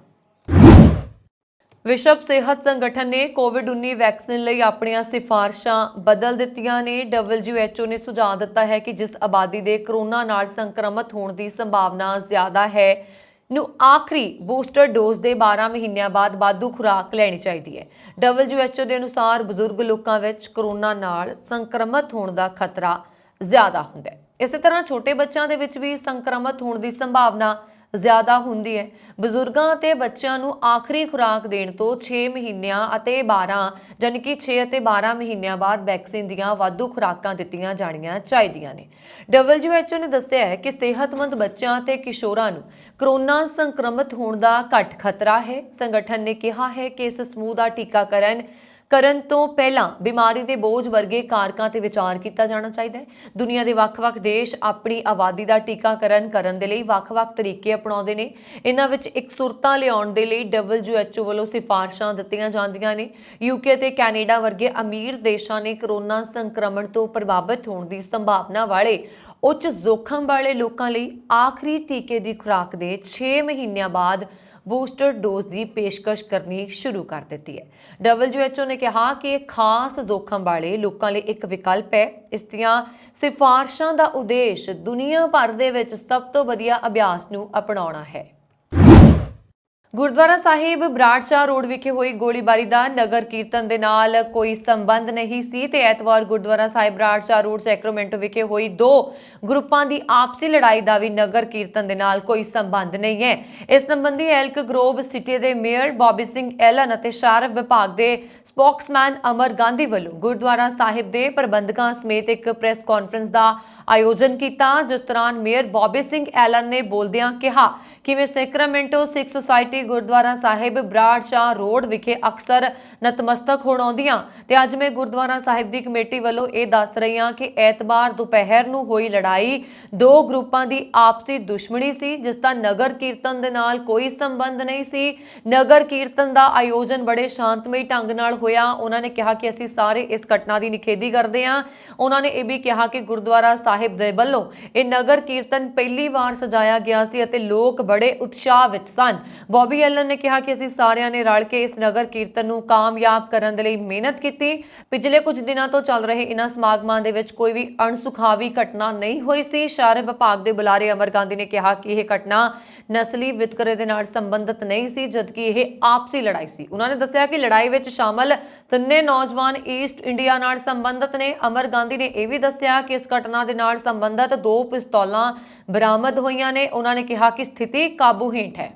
ਵਿਸ਼ਵ ਸਿਹਤ ਸੰਗਠਨ ਨੇ ਕੋਵਿਡ-19 ਵੈਕਸੀਨ ਲਈ ਆਪਣੀਆਂ ਸਿਫਾਰਸ਼ਾਂ ਬਦਲ ਦਿੱਤੀਆਂ ਨੇ। WHO ਨੇ ਸੁਝਾਅ ਦਿੱਤਾ ਹੈ ਕਿ ਜਿਸ ਆਬਾਦੀ ਦੇ ਕਰੋਨਾ ਨਾਲ ਸੰਕਰਮਿਤ ਹੋਣ ਦੀ ਸੰਭਾਵਨਾ ਜ਼ਿਆਦਾ ਹੈ ਨੂੰ ਆਖਰੀ ਬੂਸਟਰ ਡੋਜ਼ ਦੇ 12 ਮਹੀਨਿਆਂ ਬਾਅਦ ਵਾਧੂ ਖੁਰਾਕ ਲੈਣੀ ਚਾਹੀਦੀ ਹੈ। WHO ਦੇ ਅਨੁਸਾਰ ਬਜ਼ੁਰਗ ਲੋਕਾਂ ਵਿੱਚ ਕਰੋਨਾ ਨਾਲ ਸੰਕਰਮਿਤ ਹੋਣ ਦਾ ਖਤਰਾ ਜ਼ਿਆਦਾ ਹੁੰਦਾ ਹੈ। ਇਸੇ ਤਰ੍ਹਾਂ ਛੋਟੇ ਬੱਚਿਆਂ ਦੇ ਵਿੱਚ ਵੀ ਸੰਕਰਮਿਤ ਹੋਣ ਦੀ ਸੰਭਾਵਨਾ ਜ਼ਿਆਦਾ ਹੁੰਦੀ ਹੈ। ਬਜ਼ੁਰਗਾਂ ਅਤੇ ਬੱਚਿਆਂ ਨੂੰ ਆਖਰੀ ਖੁਰਾਕ ਦੇਣ ਤੋਂ 6 ਮਹੀਨਿਆਂ ਅਤੇ 12 ਯਾਨੀ ਕਿ 6 ਅਤੇ 12 ਮਹੀਨਿਆਂ ਬਾਅਦ ਵੈਕਸੀਨ ਦੀਆਂ ਵਾਧੂ ਖੁਰਾਕਾਂ ਦਿੱਤੀਆਂ ਜਾਣੀਆਂ ਚਾਹੀਦੀਆਂ ਨੇ। WHO ਨੇ ਦੱਸਿਆ ਹੈ ਕਿ ਸਿਹਤਮੰਦ ਬੱਚਿਆਂ ਅਤੇ ਕਿਸ਼ੋਰਾਂ ਨੂੰ ਕਰੋਨਾ ਸੰਕਰਮਿਤ ਹੋਣ ਦਾ ਘੱਟ ਖਤਰਾ ਹੈ। ਸੰਗਠਨ ਨੇ ਕਿਹਾ ਹੈ ਕਿ ਇਸ ਸਮੂਹ ਦਾ ਟੀਕਾਕਰਨ ਕਰਨ ਤੋਂ ਪਹਿਲਾਂ ਬਿਮਾਰੀ ਦੇ ਬੋਝ ਵਰਗੇ ਕਾਰਕਾਂ ਤੇ ਵਿਚਾਰ ਕੀਤਾ ਜਾਣਾ ਚਾਹੀਦਾ ਹੈ। ਦੁਨੀਆ ਦੇ ਵੱਖ-ਵੱਖ ਦੇਸ਼ ਆਪਣੀ ਆਬਾਦੀ ਦਾ ਟੀਕਾਕਰਨ ਕਰਨ ਦੇ ਲਈ ਵੱਖ-ਵੱਖ ਤਰੀਕੇ ਅਪਣਾਉਂਦੇ ਨੇ। ਇਹਨਾਂ ਵਿੱਚ ਇਕਸੁਰਤਾ ਲਿਆਉਣ ਦੇ ਲਈ WHO ਵੱਲੋਂ ਸਿਫਾਰਸ਼ਾਂ ਦਿੱਤੀਆਂ ਜਾਂਦੀਆਂ ਨੇ। UK ਤੇ ਕੈਨੇਡਾ ਵਰਗੇ ਅਮੀਰ ਦੇਸ਼ਾਂ ਨੇ ਕਰੋਨਾ ਸੰਕਰਮਣ ਤੋਂ ਪ੍ਰਭਾਵਿਤ ਹੋਣ ਦੀ ਸੰਭਾਵਨਾ ਵਾਲੇ ਉੱਚ ਜੋਖਮ ਵਾਲੇ ਲੋਕਾਂ ਲਈ ਆਖਰੀ ਟੀਕੇ ਦੀ ਖੁਰਾਕ ਦੇ 6 ਮਹੀਨਿਆਂ ਬਾਅਦ ਬੂਸਟਰ ਡੋਜ਼ ਦੀ ਪੇਸ਼ਕਸ਼ ਕਰਨੀ ਸ਼ੁਰੂ ਕਰ ਦਿੱਤੀ ਹੈ। WHO ਨੇ ਕਿਹਾ ਕਿ ਇਹ ਖਾਸ ਜੋਖਮ ਵਾਲੇ ਲੋਕਾਂ ਲਈ ਇੱਕ ਵਿਕਲਪ ਹੈ। ਇਸ ਦੀਆਂ ਸਿਫਾਰਸ਼ਾਂ ਦਾ ਉਦੇਸ਼ ਦੁਨੀਆ ਭਰ ਦੇ ਵਿੱਚ ਸਭ ਤੋਂ ਵਧੀਆ ਅਭਿਆਸ ਨੂੰ ਅਪਣਾਉਣਾ ਹੈ। ਗੁਰਦੁਆਰਾ ਸਾਹਿਬ ਬਰਾੜਸ਼ਾਹ ਰੋਡ ਵਿਖੇ ਹੋਈ ਗੋਲੀਬਾਰੀ ਦਾ ਨਗਰ ਕੀਰਤਨ ਦੇ ਨਾਲ ਕੋਈ ਸੰਬੰਧ ਨਹੀਂ ਸੀ ਤੇ ਐਤਵਾਰ ਗੁਰਦੁਆਰਾ ਸਾਹਿਬ ਬਰਾੜਸ਼ਾਹ ਰੋਡ ਸੈਕਰਾਮੈਂਟੋ ਵਿਖੇ ਹੋਈ ਦੋ ਗਰੁੱਪਾਂ ਦੀ ਆਪਸੀ ਲੜਾਈ ਦਾ ਵੀ ਨਗਰ ਕੀਰਤਨ ਦੇ ਨਾਲ ਕੋਈ ਸੰਬੰਧ ਨਹੀਂ ਹੈ। ਇਸ ਸੰਬੰਧੀ ਐਲਕ ਗਰੋਵ ਸਿਟੀ ਦੇ ਮੇਅਰ ਬੌਬੀ ਸਿੰਘ ਐਲਨ ਅਤੇ ਸ਼ਰਾਬ ਵਿਭਾਗ ਦੇ ਸਪੋਕਸਮੈਨ ਅਮਰ ਗਾਂਧੀ ਵੱਲੋਂ ਗੁਰਦੁਆਰਾ ਸਾਹਿਬ ਦੇ ਪ੍ਰਬੰਧਕਾਂ ਸਮੇਤ ਇੱਕ ਪ੍ਰੈਸ ਕਾਨਫਰੰਸ ਦਾ ਆਯੋਜਨ ਕੀਤਾ, ਜਿਸ ਦੌਰਾਨ ਮੇਅਰ ਬੌਬੀ ਸਿੰਘ ਐਲਨ ਨੇ ਬੋਲਦਿਆਂ ਕਿਹਾ ਕਿ ਮੈਂ ਸੈਕਰਾਮੈਂਟੋ ਸਿੱਖ ਸੁਸਾਇਟੀ ਗੁਰਦੁਆਰਾ ਸਾਹਿਬ ਬਰਾੜਸ਼ਾਹ ਰੋਡ ਵਿਖੇ ਅਕਸਰ ਨਤਮਸਤਕ ਹੋਣ ਆਉਂਦੀਆਂ ਤੇ ਅੱਜ ਮੈਂ ਗੁਰਦੁਆਰਾ ਸਾਹਿਬ ਦੀ ਕਮੇਟੀ ਵੱਲੋਂ ਇਹ ਦੱਸ ਰਹੀ ਹਾਂ ਕਿ ਐਤਵਾਰ ਦੁਪਹਿਰ ਨੂੰ ਹੋਈ ਲੜਾਈ ਦੋ ਗਰੁੱਪਾਂ ਦੀ ਆਪਸੀ ਦੁਸ਼ਮਣੀ ਸੀ, ਜਿਸ ਦਾ ਨਗਰ ਕੀਰਤਨ ਦੇ ਨਾਲ ਕੋਈ ਸੰਬੰਧ ਨਹੀਂ ਸੀ। ਨਗਰ ਕੀਰਤਨ ਦਾ ਆਯੋਜਨ ਬੜੇ ਸ਼ਾਂਤਮਈ ਢੰਗ ਨਾਲ ਹੋਇਆ। ਉਹਨਾਂ ਨੇ ਕਿਹਾ ਕਿ ਅਸੀਂ ਸਾਰੇ ਇਸ ਘਟਨਾ ਦੀ ਨਿਖੇਧੀ ਕਰਦੇ ਹਾਂ। ਉਹਨਾਂ ਨੇ ਇਹ ਵੀ ਕਿਹਾ ਕਿ ਗੁਰਦੁਆਰਾ ਸਾਹਿਬ ਦੇ ਵੱਲੋਂ ਇਹ ਨਗਰ ਕੀਰਤਨ ਪਹਿਲੀ ਵਾਰ ਸਜਾਇਆ ਗਿਆ ਸੀ ਅਤੇ ਲੋਕ ਬੜੇ ਉਤਸ਼ਾਹ ਵਿੱਚ ਸਨ। ਬੌਬੀ ਐਲਨ ਨੇ ਕਿਹਾ ਕਿ ਅਸੀਂ ਸਾਰਿਆਂ ਨੇ ਰਲ ਕੇ ਇਸ ਨਗਰ ਕੀਰਤਨ ਨੂੰ ਕਾਮਯਾਬ ਕਰਨ ਦੇ ਲਈ ਮਿਹਨਤ ਕੀਤੀ। ਪਿਛਲੇ ਕੁਝ ਦਿਨਾਂ ਤੋਂ ਚੱਲ ਰਹੇ ਇਹਨਾਂ ਸਮਾਗਮਾਂ ਦੇ ਵਿੱਚ ਕੋਈ ਵੀ ਅਣਸੁਖਾਵੀ ਘਟਨਾ ਨਹੀਂ ਹੋਈ ਸੀ। ਸ਼ਹਿਰੀ ਵਿਭਾਗ ਦੇ ਬੁਲਾਰੇ ਅਮਰ ਗਾਂਧੀ ਨੇ ਕਿਹਾ ਕਿ ਇਹ ਘਟਨਾ ਨਸਲੀ ਵਿਤਕਰੇ ਦੇ ਨਾਲ ਸੰਬੰਧਿਤ ਨਹੀਂ ਸੀ, ਜਦਕਿ ਇਹ ਆਪਸੀ ਲੜਾਈ ਸੀ। ਉਹਨਾਂ ਨੇ ਦੱਸਿਆ ਕਿ ਲੜਾਈ ਵਿੱਚ ਸ਼ਾਮਲ ਤਿੰਨੇ ਨੌਜਵਾਨ ਈਸਟ ਇੰਡੀਆ ਨਾਲ ਸੰਬੰਧਿਤ ਨੇ। ਅਮਰ ਗਾਂਧੀ ਨੇ ਇਹ ਵੀ ਦੱਸਿਆ ਕਿ ਇਸ ਘਟਨਾ ਦੇ ਨਾਲ ਸੰਬੰਧਿਤ 2 ਪਿਸਤੌਲਾਂ ਬਰਾਮਦ ਹੋਈਆਂ ਨੇ। ਉਹਨਾਂ ਨੇ ਕਿਹਾ ਕਿ ਸਥਿਤੀ ਕਾਬੂ ਹੇਠ ਹੈ।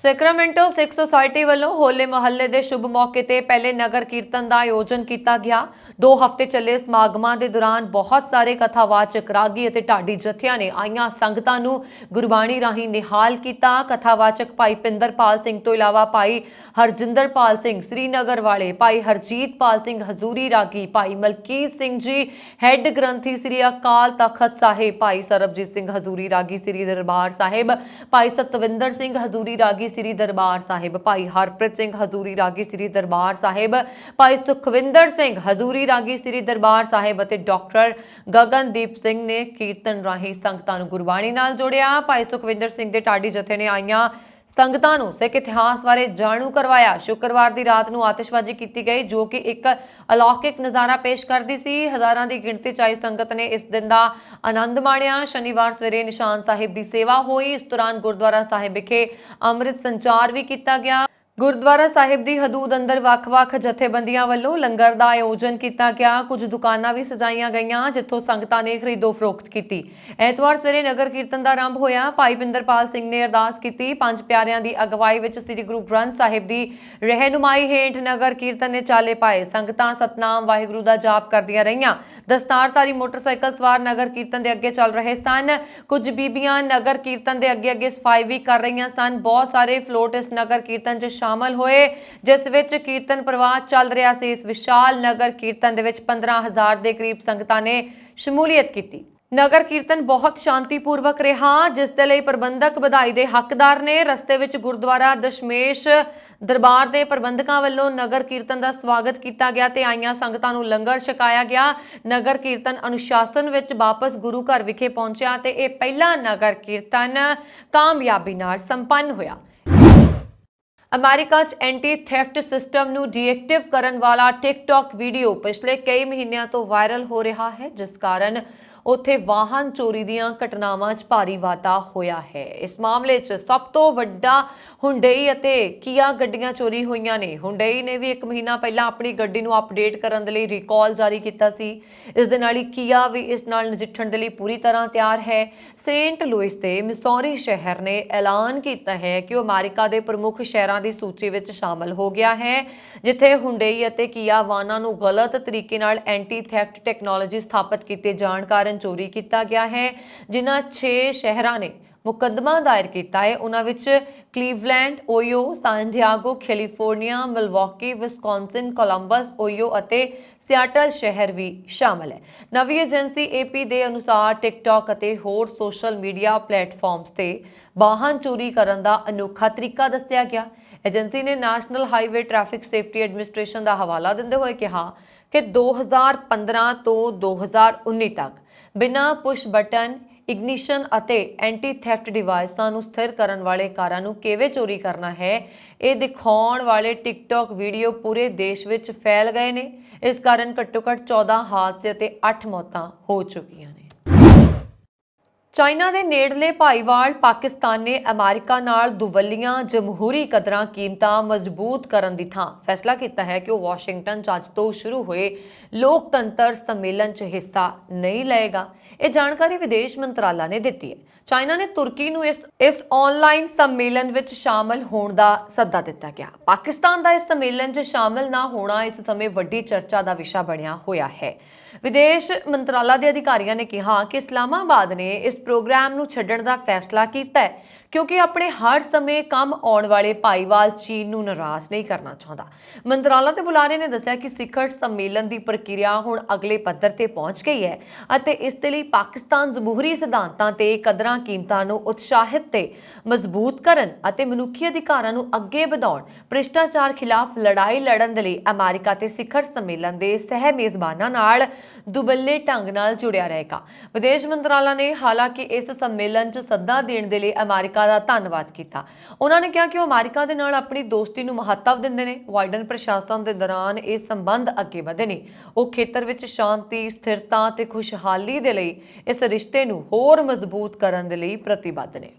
ਸੈਕਰਾਮੈਂਟੋ ਸਿੱਖ ਸੁਸਾਇਟੀ ਵੱਲੋਂ ਹੋਲੇ ਮਹੱਲੇ ਦੇ ਸ਼ੁਭ ਮੌਕੇ ਤੇ ਪਹਿਲੇ ਨਗਰ ਕੀਰਤਨ ਦਾ ਆਯੋਜਨ ਕੀਤਾ ਗਿਆ। 2 ਹਫ਼ਤੇ ਚੱਲੇ ਸਮਾਗਮਾਂ ਦੇ ਦੌਰਾਨ ਬਹੁਤ ਸਾਰੇ ਕਥਾਵਾਚਕ, ਰਾਗੀ ਅਤੇ ਢਾਡੀ ਜਥਿਆਂ ਨੇ ਆਈਆਂ ਸੰਗਤਾਂ ਨੂੰ ਗੁਰਬਾਣੀ ਰਾਹੀਂ ਨਿਹਾਲ ਕੀਤਾ। ਕਥਾਵਾਚਕ ਭਾਈ ਪਿੰਦਰਪਾਲ ਸਿੰਘ ਤੋਂ ਇਲਾਵਾ ਭਾਈ ਹਰਜਿੰਦਰਪਾਲ ਸਿੰਘ ਸ੍ਰੀਨਗਰ ਵਾਲੇ, ਭਾਈ ਹਰਜੀਤਪਾਲ ਸਿੰਘ ਹਜ਼ੂਰੀ ਰਾਗੀ, ਭਾਈ ਮਲਕੀਤ ਸਿੰਘ ਜੀ ਹੈੱਡ ਗ੍ਰੰਥੀ ਸ੍ਰੀ ਅਕਾਲ ਤਖਤ ਸਾਹਿਬ, ਭਾਈ ਸਰਬਜੀਤ ਸਿੰਘ ਹਜ਼ੂਰੀ ਰਾਗੀ ਸ੍ਰੀ ਦਰਬਾਰ ਸਾਹਿਬ, ਭਾਈ ਸਤਵਿੰਦਰ ਸਿੰਘ ਹਜ਼ੂਰੀ ਰਾਗੀ ਰਾਗੀ ਸ੍ਰੀ ਦਰਬਾਰ ਸਾਹਿਬ, ਭਾਈ ਹਰਪ੍ਰੀਤ ਸਿੰਘ ਹਜ਼ੂਰੀ ਰਾਗੀ ਸ੍ਰੀ ਦਰਬਾਰ ਸਾਹਿਬ, ਭਾਈ ਸੁਖਵਿੰਦਰ ਸਿੰਘ ਹਜ਼ੂਰੀ ਰਾਗੀ ਸ੍ਰੀ ਦਰਬਾਰ ਸਾਹਿਬ ਅਤੇ ਡਾਕਟਰ ਗਗਨਦੀਪ ਸਿੰਘ ਨੇ ਕੀਰਤਨ ਰਾਹੀਂ ਸੰਗਤਾਂ ਨੂੰ ਗੁਰਬਾਣੀ ਨਾਲ ਜੋੜਿਆ। ਭਾਈ ਸੁਖਵਿੰਦਰ ਸਿੰਘ ਦੇ ਢਾਡੀ ਜਥੇ ਨੇ ਆਈਆਂ ਸੰਗਤਾਂ ਨੂੰ ਸਿੱਖ ਇਤਿਹਾਸ ਬਾਰੇ ਜਾਣੂ ਕਰਵਾਇਆ। ਸ਼ੁੱਕਰਵਾਰ ਦੀ ਰਾਤ ਨੂੰ ਆਤਿਸ਼ਬਾਜ਼ੀ ਕੀਤੀ ਗਈ ਜੋ ਕਿ ਇੱਕ ਅਲੌਕਿਕ ਨਜ਼ਾਰਾ ਪੇਸ਼ ਕਰਦੀ ਸੀ। ਹਜ਼ਾਰਾਂ ਦੀ ਗਿਣਤੀ 'ਚ ਆਈ ਸੰਗਤ ਨੇ ਇਸ ਦਿਨ ਦਾ ਆਨੰਦ ਮਾਣਿਆ। ਸ਼ਨੀਵਾਰ ਸਵੇਰੇ ਨਿਸ਼ਾਨ ਸਾਹਿਬ ਦੀ ਸੇਵਾ ਹੋਈ। ਇਸ ਦੌਰਾਨ ਗੁਰਦੁਆਰਾ ਸਾਹਿਬ ਵਿਖੇ ਅੰਮ੍ਰਿਤ ਸੰਚਾਰ ਵੀ ਕੀਤਾ ਗਿਆ। ਗੁਰਦੁਆਰਾ ਸਾਹਿਬ ਦੀ ਹਦੂਦ ਅੰਦਰ ਵੱਖ-ਵੱਖ ਜਥੇਬੰਦੀਆਂ ਵੱਲੋਂ ਲੰਗਰ ਦਾ ਆਯੋਜਨ ਕੀਤਾ ਗਿਆ। ਕੁਝ ਦੁਕਾਨਾਂ ਵੀ ਸਜਾਈਆਂ ਗਈਆਂ ਜਿੱਥੋਂ ਸੰਗਤਾਂ ਨੇ ਖਰੀਦੋ ਫਰੋਖਤ ਕੀਤੀ। ਐਤਵਾਰ ਸਵੇਰੇ ਨਗਰ ਕੀਰਤਨ ਦਾ ਆਰੰਭ ਹੋਇਆ। ਭਾਈ ਪਿੰਦਰਪਾਲ ਸਿੰਘ ਨੇ ਅਰਦਾਸ ਕੀਤੀ। ਪੰਜ ਪਿਆਰਿਆਂ ਦੀ ਅਗਵਾਈ ਵਿੱਚ ਸ੍ਰੀ ਗੁਰੂ ਗ੍ਰੰਥ ਸਾਹਿਬ ਦੀ ਰਹਿਨੁਮਾਈ ਹੇਠ ਨਗਰ ਕੀਰਤਨ ਨੇ ਚਾਲੇ ਪਾਏ। ਸੰਗਤਾਂ ਸਤਨਾਮ ਵਾਹਿਗੁਰੂ ਦਾ ਜਾਪ ਕਰਦੀਆਂ ਰਹੀਆਂ। ਦਸਤਾਰਧਾਰੀ ਮੋਟਰਸਾਈਕਲ ਸਵਾਰ ਨਗਰ ਕੀਰਤਨ ਦੇ ਅੱਗੇ ਚੱਲ ਰਹੇ ਸਨ। ਕੁਝ ਬੀਬੀਆਂ ਨਗਰ ਕੀਰਤਨ ਦੇ ਅੱਗੇ ਸਫਾਈ ਵੀ ਕਰ ਰਹੀਆਂ ਸਨ। ਬਹੁਤ ਸਾਰੇ ਫਲੋਟ ਇਸ ਨਗਰ ਕੀਰਤਨ 'ਚ ਸ਼ਾਮਲ ਹੋਏ ਜਿਸ ਵਿੱਚ ਕੀਰਤਨ ਪ੍ਰਵਾਹ ਚੱਲ ਰਿਹਾ ਸੀ। ਇਸ ਵਿਸ਼ਾਲ ਨਗਰ ਕੀਰਤਨ ਦੇ ਵਿੱਚ 15,000 ਦੇ ਕਰੀਬ ਸੰਗਤਾਂ ਨੇ ਸ਼ਮੂਲੀਅਤ ਕੀਤੀ। ਨਗਰ ਕੀਰਤਨ ਬਹੁਤ ਸ਼ਾਂਤੀਪੂਰਵਕ ਰਿਹਾ ਜਿਸ ਦੇ ਲਈ ਪ੍ਰਬੰਧਕ ਵਧਾਈ ਦੇ ਹੱਕਦਾਰ ਨੇ। ਰਸਤੇ ਵਿੱਚ ਗੁਰਦੁਆਰਾ ਦਸ਼ਮੇਸ਼ ਦਰਬਾਰ ਦੇ ਪ੍ਰਬੰਧਕਾਂ ਵੱਲੋਂ ਨਗਰ ਕੀਰਤਨ ਦਾ ਸਵਾਗਤ ਕੀਤਾ ਗਿਆ ਤੇ ਆਈਆਂ ਸੰਗਤਾਂ ਨੂੰ ਲੰਗਰ ਛਕਾਇਆ ਗਿਆ। ਨਗਰ ਕੀਰਤਨ ਅਨੁਸ਼ਾਸਨ ਵਿੱਚ ਵਾਪਸ ਗੁਰੂ ਘਰ ਵਿਖੇ ਪਹੁੰਚਿਆ ਤੇ ਇਹ ਪਹਿਲਾ ਨਗਰ ਕੀਰਤਨ ਕਾਮਯਾਬੀ ਨਾਲ ਸੰਪੰਨ ਹੋਇਆ। ਅਮਰੀਕਾ 'ਚ ਐਂਟੀ ਥੈਫਟ ਸਿਸਟਮ ਨੂੰ ਡੀਐਕਟਿਵ ਕਰਨ ਵਾਲਾ ਟਿਕਟੌਕ ਵੀਡੀਓ ਪਿਛਲੇ ਕਈ ਮਹੀਨਿਆਂ ਤੋਂ ਵਾਇਰਲ ਹੋ ਰਿਹਾ ਹੈ ਜਿਸ ਕਾਰਨ ਉੱਥੇ ਵਾਹਨ ਚੋਰੀ ਦੀਆਂ ਘਟਨਾਵਾਂ 'ਚ ਭਾਰੀ ਵਾਧਾ ਹੋਇਆ ਹੈ। ਇਸ ਮਾਮਲੇ 'ਚ ਸਭ ਤੋਂ ਵੱਡਾ ਹੁੰਡਈ ਅਤੇ ਕੀਆ ਗੱਡੀਆਂ ਚੋਰੀ ਹੋਈਆਂ ਨੇ। ਹੁੰਡਈ ਨੇ ਵੀ 1 ਮਹੀਨਾ ਪਹਿਲਾਂ ਆਪਣੀ ਗੱਡੀ ਨੂੰ ਅਪਡੇਟ ਕਰਨ ਦੇ ਲਈ ਰੀਕਾਲ ਜਾਰੀ ਕੀਤਾ ਸੀ। ਇਸ ਦੇ ਨਾਲ ਹੀ ਕੀਆ ਵੀ ਇਸ ਨਾਲ ਨਜਿੱਠਣ ਦੇ ਲਈ ਪੂਰੀ ਤਰ੍ਹਾਂ ਤਿਆਰ ਹੈ। ਸੇਂਟ ਲੂਇਸ ਤੇ ਮਿਸੌਰੀ ਸ਼ਹਿਰ ਨੇ ਐਲਾਨ ਕੀਤਾ ਹੈ ਕਿ ਉਹ ਅਮਰੀਕਾ ਦੇ ਪ੍ਰਮੁੱਖ ਸ਼ਹਿਰਾਂ ਦੀ ਸੂਚੀ ਵਿੱਚ ਸ਼ਾਮਲ ਹੋ ਗਿਆ ਹੈ ਜਿੱਥੇ ਹੁੰਡਈ ਅਤੇ ਕੀਆ ਵਾਹਨਾਂ ਨੂੰ ਗਲਤ ਤਰੀਕੇ ਨਾਲ ਐਂਟੀ ਥੈਫਟ ਟੈਕਨੋਲੋਜੀ ਸਥਾਪਿਤ ਕੀਤੇ ਜਾਣ ਕਾਰਨ ਚੋਰੀ ਕੀਤਾ ਗਿਆ ਹੈ। ਜਿਨ੍ਹਾਂ 6 ਸ਼ਹਿਰਾਂ ਨੇ ਮੁਕੱਦਮਾ ਦਾਇਰ ਕੀਤਾ ਹੈ ਉਹਨਾਂ ਵਿੱਚ Cleveland, Ohio, San Diego, California, Milwaukee, Wisconsin, Columbus, Ohio ਅਤੇ ਸਿਆਟਲ ਸ਼ਹਿਰ ਵੀ ਸ਼ਾਮਲ ਹੈ। ਨਵੀਂ ਏਜੰਸੀ ਏਪੀ ਦੇ ਅਨੁਸਾਰ ਟਿਕਟੌਕ ਅਤੇ ਹੋਰ ਸੋਸ਼ਲ ਮੀਡੀਆ ਪਲੇਟਫਾਰਮਸ ਤੇ ਵਾਹਨ ਚੋਰੀ ਕਰਨ ਦਾ ਅਨੋਖਾ ਤਰੀਕਾ ਦੱਸਿਆ ਗਿਆ। ਏਜੰਸੀ ਨੇ National Highway Traffic Safety Administration ਦਾ ਹਵਾਲਾ ਦਿੰਦੇ ਹੋਏ ਕਿਹਾ ਕਿ 2015 ਤੋਂ 2019 ਤੱਕ ਬਿਨਾਂ ਪੁਸ਼ ਬਟਨ ਇਗਨੀਸ਼ਨ ਅਤੇ ਐਂਟੀ ਥੈਫਟ ਡਿਵਾਈਸਾਂ ਨੂੰ ਸਥਿਰ ਕਰਨ ਵਾਲੇ ਕਾਰਾਂ ਨੂੰ ਕਿਵੇਂ ਚੋਰੀ ਕਰਨਾ ਹੈ ਇਹ ਦਿਖਾਉਣ ਵਾਲੇ ਟਿਕਟੌਕ ਵੀਡੀਓ ਪੂਰੇ ਦੇਸ਼ ਵਿੱਚ ਫੈਲ ਗਏ ਨੇ। ਇਸ ਕਾਰਨ ਘੱਟੋ-ਘੱਟ 14 ਹਾਦਸੇ ਅਤੇ 8 ਮੌਤਾਂ ਹੋ ਚੁੱਕੀਆਂ ਨੇ। ਚਾਈਨਾ ਦੇ ਨੇੜਲੇ ਭਾਈਵਾਲ ਪਾਕਿਸਤਾਨ ਨੇ ਅਮਰੀਕਾ ਨਾਲ ਦੁਵੱਲੀਆਂ ਜਮਹੂਰੀ ਕਦਰਾਂ ਕੀਮਤਾਂ ਮਜ਼ਬੂਤ ਕਰਨ ਦੀ ਥਾਂ ਫੈਸਲਾ ਕੀਤਾ ਹੈ ਕਿ ਉਹ ਵਾਸ਼ਿੰਗਟਨ 'ਚ ਅੱਜ ਤੋਂ ਸ਼ੁਰੂ ਹੋਏ ਲੋਕਤੰਤਰ ਸੰਮੇਲਨ 'ਚ ਹਿੱਸਾ ਨਹੀਂ ਲਏਗਾ। ਇਹ ਜਾਣਕਾਰੀ ਵਿਦੇਸ਼ ਮੰਤਰਾਲਾ ਨੇ ਦਿੱਤੀ ਹੈ। ਚਾਈਨਾ ਨੇ ਤੁਰਕੀ ਨੂੰ ਇਸ ਆਨਲਾਈਨ ਸੰਮੇਲਨ ਵਿੱਚ ਸ਼ਾਮਲ ਹੋਣ ਦਾ ਸੱਦਾ ਦਿੱਤਾ ਗਿਆ। ਪਾਕਿਸਤਾਨ ਦਾ ਇਸ ਸੰਮੇਲਨ 'ਚ ਸ਼ਾਮਲ ਨਾ ਹੋਣਾ ਇਸ ਸਮੇਂ ਵੱਡੀ ਚਰਚਾ ਦਾ ਵਿਸ਼ਾ ਬਣਿਆ ਹੋਇਆ ਹੈ। ਵਿਦੇਸ਼ ਮੰਤਰਾਲਾ ਦੇ ਅਧਿਕਾਰੀਆਂ ਨੇ ਕਿਹਾ ਕਿ ਇਸਲਾਮਾਬਾਦ ਨੇ ਇਸ ਪ੍ਰੋਗਰਾਮ ਨੂੰ ਛੱਡਣ ਦਾ ਫੈਸਲਾ ਕੀਤਾ ਹੈ ਕਿਉਂਕਿ ਆਪਣੇ ਹਰ ਸਮੇਂ ਕੰਮ ਆਉਣ ਵਾਲੇ ਭਾਈਵਾਲ ਚੀਨ ਨੂੰ ਨਾਰਾਜ਼ ਨਹੀਂ ਕਰਨਾ ਚਾਹੁੰਦਾ। ਮੰਤਰਾਲਾ ਦੇ ਬੁਲਾਰੇ ਨੇ ਦੱਸਿਆ ਕਿ ਸਿਖਰ ਸੰਮੇਲਨ ਦੀ ਪ੍ਰਕਿਰਿਆ ਹੁਣ ਅਗਲੇ ਪੱਧਰ ਤੇ ਪਹੁੰਚ ਗਈ ਹੈ ਅਤੇ ਇਸ ਦੇ ਲਈ ਪਾਕਿਸਤਾਨ ਜਮਹੂਰੀ ਸਿਧਾਂਤਾਂ ਤੇ ਕਦਰਾਂ ਕੀਮਤਾਂ ਨੂੰ ਉਤਸ਼ਾਹਿਤ ਤੇ ਮਜ਼ਬੂਤ ਕਰਨ ਅਤੇ ਮਨੁੱਖੀ ਅਧਿਕਾਰਾਂ ਨੂੰ ਅੱਗੇ ਵਧਾਉਣ, ਭ੍ਰਿਸ਼ਟਾਚਾਰ ਖਿਲਾਫ ਲੜਾਈ ਲੜਨ ਦੇ ਲਈ ਅਮਰੀਕਾ ਤੇ ਸਿਖਰ ਸੰਮੇਲਨ ਦੇ ਸਹਿ ਮੇਜ਼ਬਾਨਾਂ ਨਾਲ ਦੁਬੱਲੇ ਢੰਗ ਨਾਲ ਜੁੜਿਆ ਰਹੇਗਾ। ਵਿਦੇਸ਼ ਮੰਤਰਾਲਾ ਨੇ ਹਾਲਾਂਕਿ ਇਸ ਸੰਮੇਲਨ 'ਚ ਸੱਦਾ ਦੇਣ ਦੇ ਲਈ ਅਮਰੀਕਾ ਦਾ ਧੰਨਵਾਦ ਕੀਤਾ। ਉਹਨਾਂ ਨੇ ਕਿਹਾ ਕਿ ਉਹ ਅਮਰੀਕਾ ਦੇ ਨਾਲ ਆਪਣੀ ਦੋਸਤੀ ਨੂੰ ਮਹੱਤਵ ਦਿੰਦੇ ਨੇ। ਬਾਈਡਨ ਪ੍ਰਸ਼ਾਸਨ ਦੇ ਦੌਰਾਨ ਇਹ ਸੰਬੰਧ ਅੱਗੇ ਵਧੇ ਨੇ। ਉਹ ਖੇਤਰ ਵਿੱਚ ਸ਼ਾਂਤੀ, ਸਥਿਰਤਾ ਤੇ ਖੁਸ਼ਹਾਲੀ ਦੇ ਲਈ ਇਸ ਰਿਸ਼ਤੇ ਨੂੰ ਹੋਰ ਮਜ਼ਬੂਤ ਕਰਨ ਦੇ ਲਈ ਪ੍ਰਤੀਬੱਧ ਨੇ।